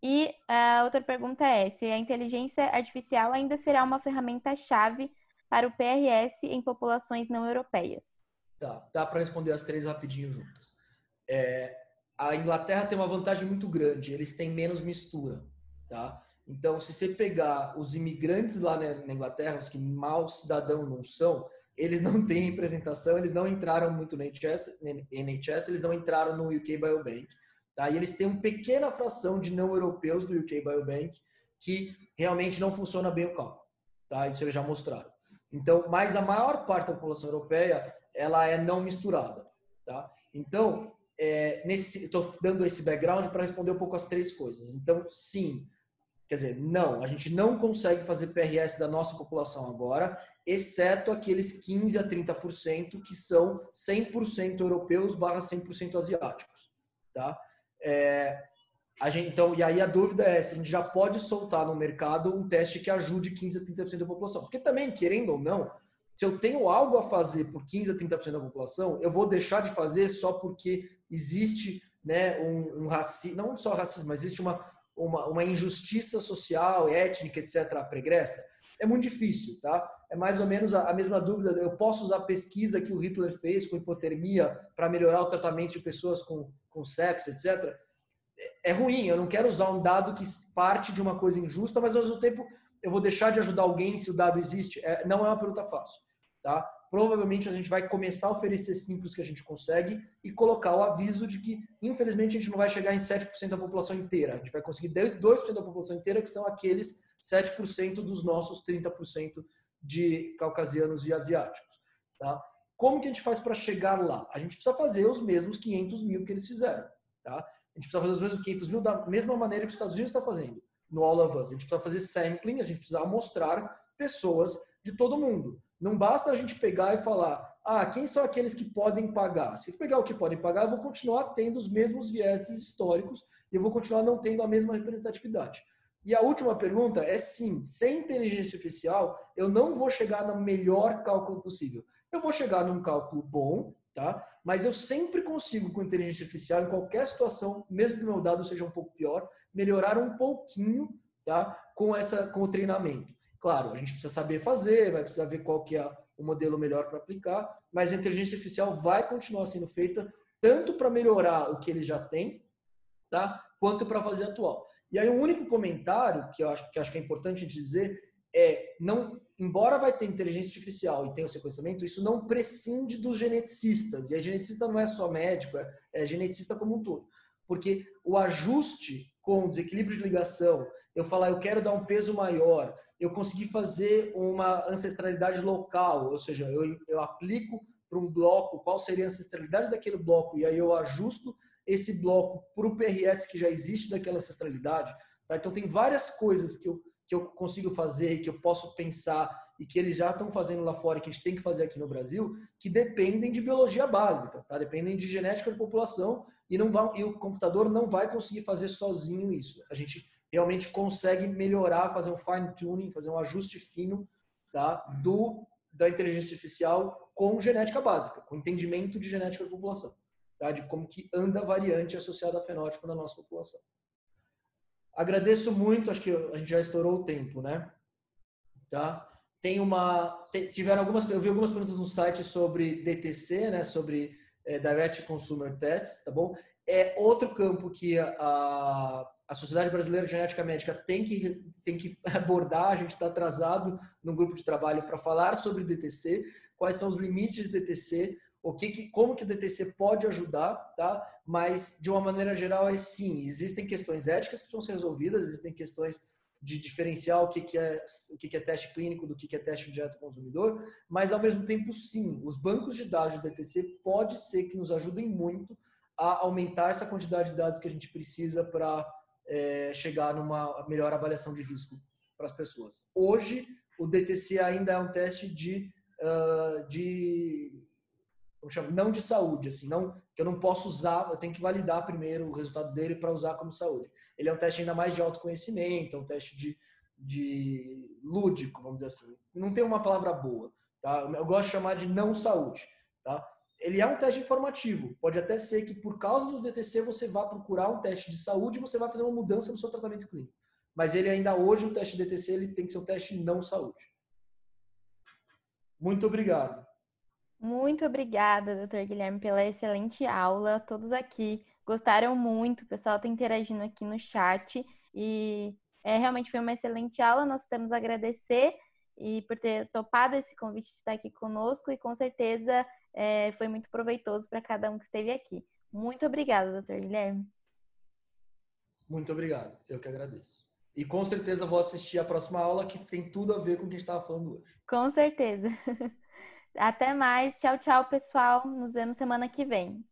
E a outra pergunta é se a inteligência artificial ainda será uma ferramenta-chave para o PRS em populações não europeias. Tá, dá para responder as 3 rapidinho juntas. A Inglaterra tem uma vantagem muito grande, eles têm menos mistura, tá? Então, se você pegar os imigrantes lá na Inglaterra, os que mal cidadão não são, eles não têm representação, eles não entraram muito no NHS, eles não entraram no UK Biobank, tá? E eles têm uma pequena fração de não europeus do UK Biobank que realmente não funciona bem o cálculo, tá? Isso eles já mostraram. Então, mas a maior parte da população europeia, ela é não misturada, tá? Então, estou dando esse background para responder um pouco as 3 coisas. Então, sim, quer dizer, não, a gente não consegue fazer PRS da nossa população agora, exceto aqueles 15 a 30% que são 100% europeus / 100% asiáticos, tá? Então, e aí a dúvida é se a gente já pode soltar no mercado um teste que ajude 15 a 30% da população. Porque também, querendo ou não, se eu tenho algo a fazer por 15 a 30% da população, eu vou deixar de fazer só porque existe, né, um racismo, não só racismo, mas existe uma injustiça social, étnica, etc., pregressa. É muito difícil, tá? É mais ou menos a mesma dúvida. Eu posso usar a pesquisa que o Hitler fez com hipotermia para melhorar o tratamento de pessoas com sepsis, etc. É ruim, eu não quero usar um dado que parte de uma coisa injusta, mas ao mesmo tempo eu vou deixar de ajudar alguém se o dado existe. Não é uma pergunta fácil, tá? Provavelmente a gente vai começar a oferecer simples que a gente consegue e colocar o aviso de que, infelizmente, a gente não vai chegar em 7% da população inteira. A gente vai conseguir 2% da população inteira, que são aqueles 7% dos nossos 30% de caucasianos e asiáticos, tá? Como que a gente faz para chegar lá? A gente precisa fazer os mesmos 500 mil que eles fizeram, tá? A gente precisa fazer os mesmos 500 mil da mesma maneira que os Estados Unidos está fazendo, no All of Us. A gente precisa fazer sampling, a gente precisa amostrar pessoas de todo mundo. Não basta a gente pegar e falar, quem são aqueles que podem pagar? Se eu pegar o que podem pagar, eu vou continuar tendo os mesmos vieses históricos e eu vou continuar não tendo a mesma representatividade. E a última pergunta é sim, sem inteligência artificial, eu não vou chegar no melhor cálculo possível. Eu vou chegar num cálculo bom, tá? Mas eu sempre consigo, com inteligência artificial, em qualquer situação, mesmo que o meu dado seja um pouco pior, melhorar um pouquinho, tá? Com o treinamento. Claro, a gente precisa saber fazer, vai precisar ver qual que é o modelo melhor para aplicar, mas a inteligência artificial vai continuar sendo feita tanto para melhorar o que ele já tem, tá? Quanto para fazer atual. E aí o único comentário que eu acho que é importante dizer embora vai ter inteligência artificial e tenha o sequenciamento, isso não prescinde dos geneticistas. E a geneticista não é só médico, é geneticista como um todo. Porque o ajuste com desequilíbrio de ligação, eu falar, eu quero dar um peso maior, eu conseguir fazer uma ancestralidade local, ou seja, eu aplico para um bloco qual seria a ancestralidade daquele bloco e aí eu ajusto esse bloco para o PRS que já existe daquela ancestralidade. Tá? Então, tem várias coisas que eu consigo fazer, que eu posso pensar e que eles já estão fazendo lá fora e que a gente tem que fazer aqui no Brasil, que dependem de biologia básica, tá? Dependem de genética de população e o computador não vai conseguir fazer sozinho isso. A gente realmente consegue melhorar, fazer um fine tuning, fazer um ajuste fino, tá? Da inteligência artificial com genética básica, com entendimento de genética de população, tá? De como que anda a variante associada a fenótipo na nossa população. Agradeço muito, acho que a gente já estourou o tempo, né? Tá? Tiveram eu vi algumas perguntas no site sobre DTC, né? Sobre Direct Consumer Tests, tá bom? É outro campo que a Sociedade Brasileira de Genética Médica tem que abordar. A gente está atrasado no grupo de trabalho para falar sobre DTC, quais são os limites de DTC, como que o DTC pode ajudar, tá? Mas, de uma maneira geral, sim, existem questões éticas que precisam ser resolvidas, existem questões de diferenciar o que é teste clínico do que é teste direto ao consumidor, mas, ao mesmo tempo, sim, os bancos de dados de DTC pode ser que nos ajudem muito a aumentar essa quantidade de dados que a gente precisa para chegar numa melhor avaliação de risco para as pessoas. Hoje, o DTC ainda é um teste não de saúde, assim, que eu não posso usar, eu tenho que validar primeiro o resultado dele para usar como saúde. Ele é um teste ainda mais de autoconhecimento, é um teste de lúdico, vamos dizer assim. Não tem uma palavra boa, tá? Eu gosto de chamar de não saúde, tá? Ele é um teste informativo. Pode até ser que por causa do DTC você vá procurar um teste de saúde e você vai fazer uma mudança no seu tratamento clínico. Mas ele ainda hoje, o teste DTC, ele tem que ser um teste não saúde. Muito obrigado. Muito obrigada, doutor Guilherme, pela excelente aula. Todos aqui gostaram muito, o pessoal está interagindo aqui no chat e realmente foi uma excelente aula. Nós temos a agradecer e por ter topado esse convite de estar aqui conosco e com certeza foi muito proveitoso para cada um que esteve aqui. Muito obrigada, doutor Guilherme. Muito obrigado, eu que agradeço. E com certeza vou assistir a próxima aula que tem tudo a ver com o que a gente estava falando hoje. Com certeza. Até mais. Tchau, tchau, pessoal. Nos vemos semana que vem.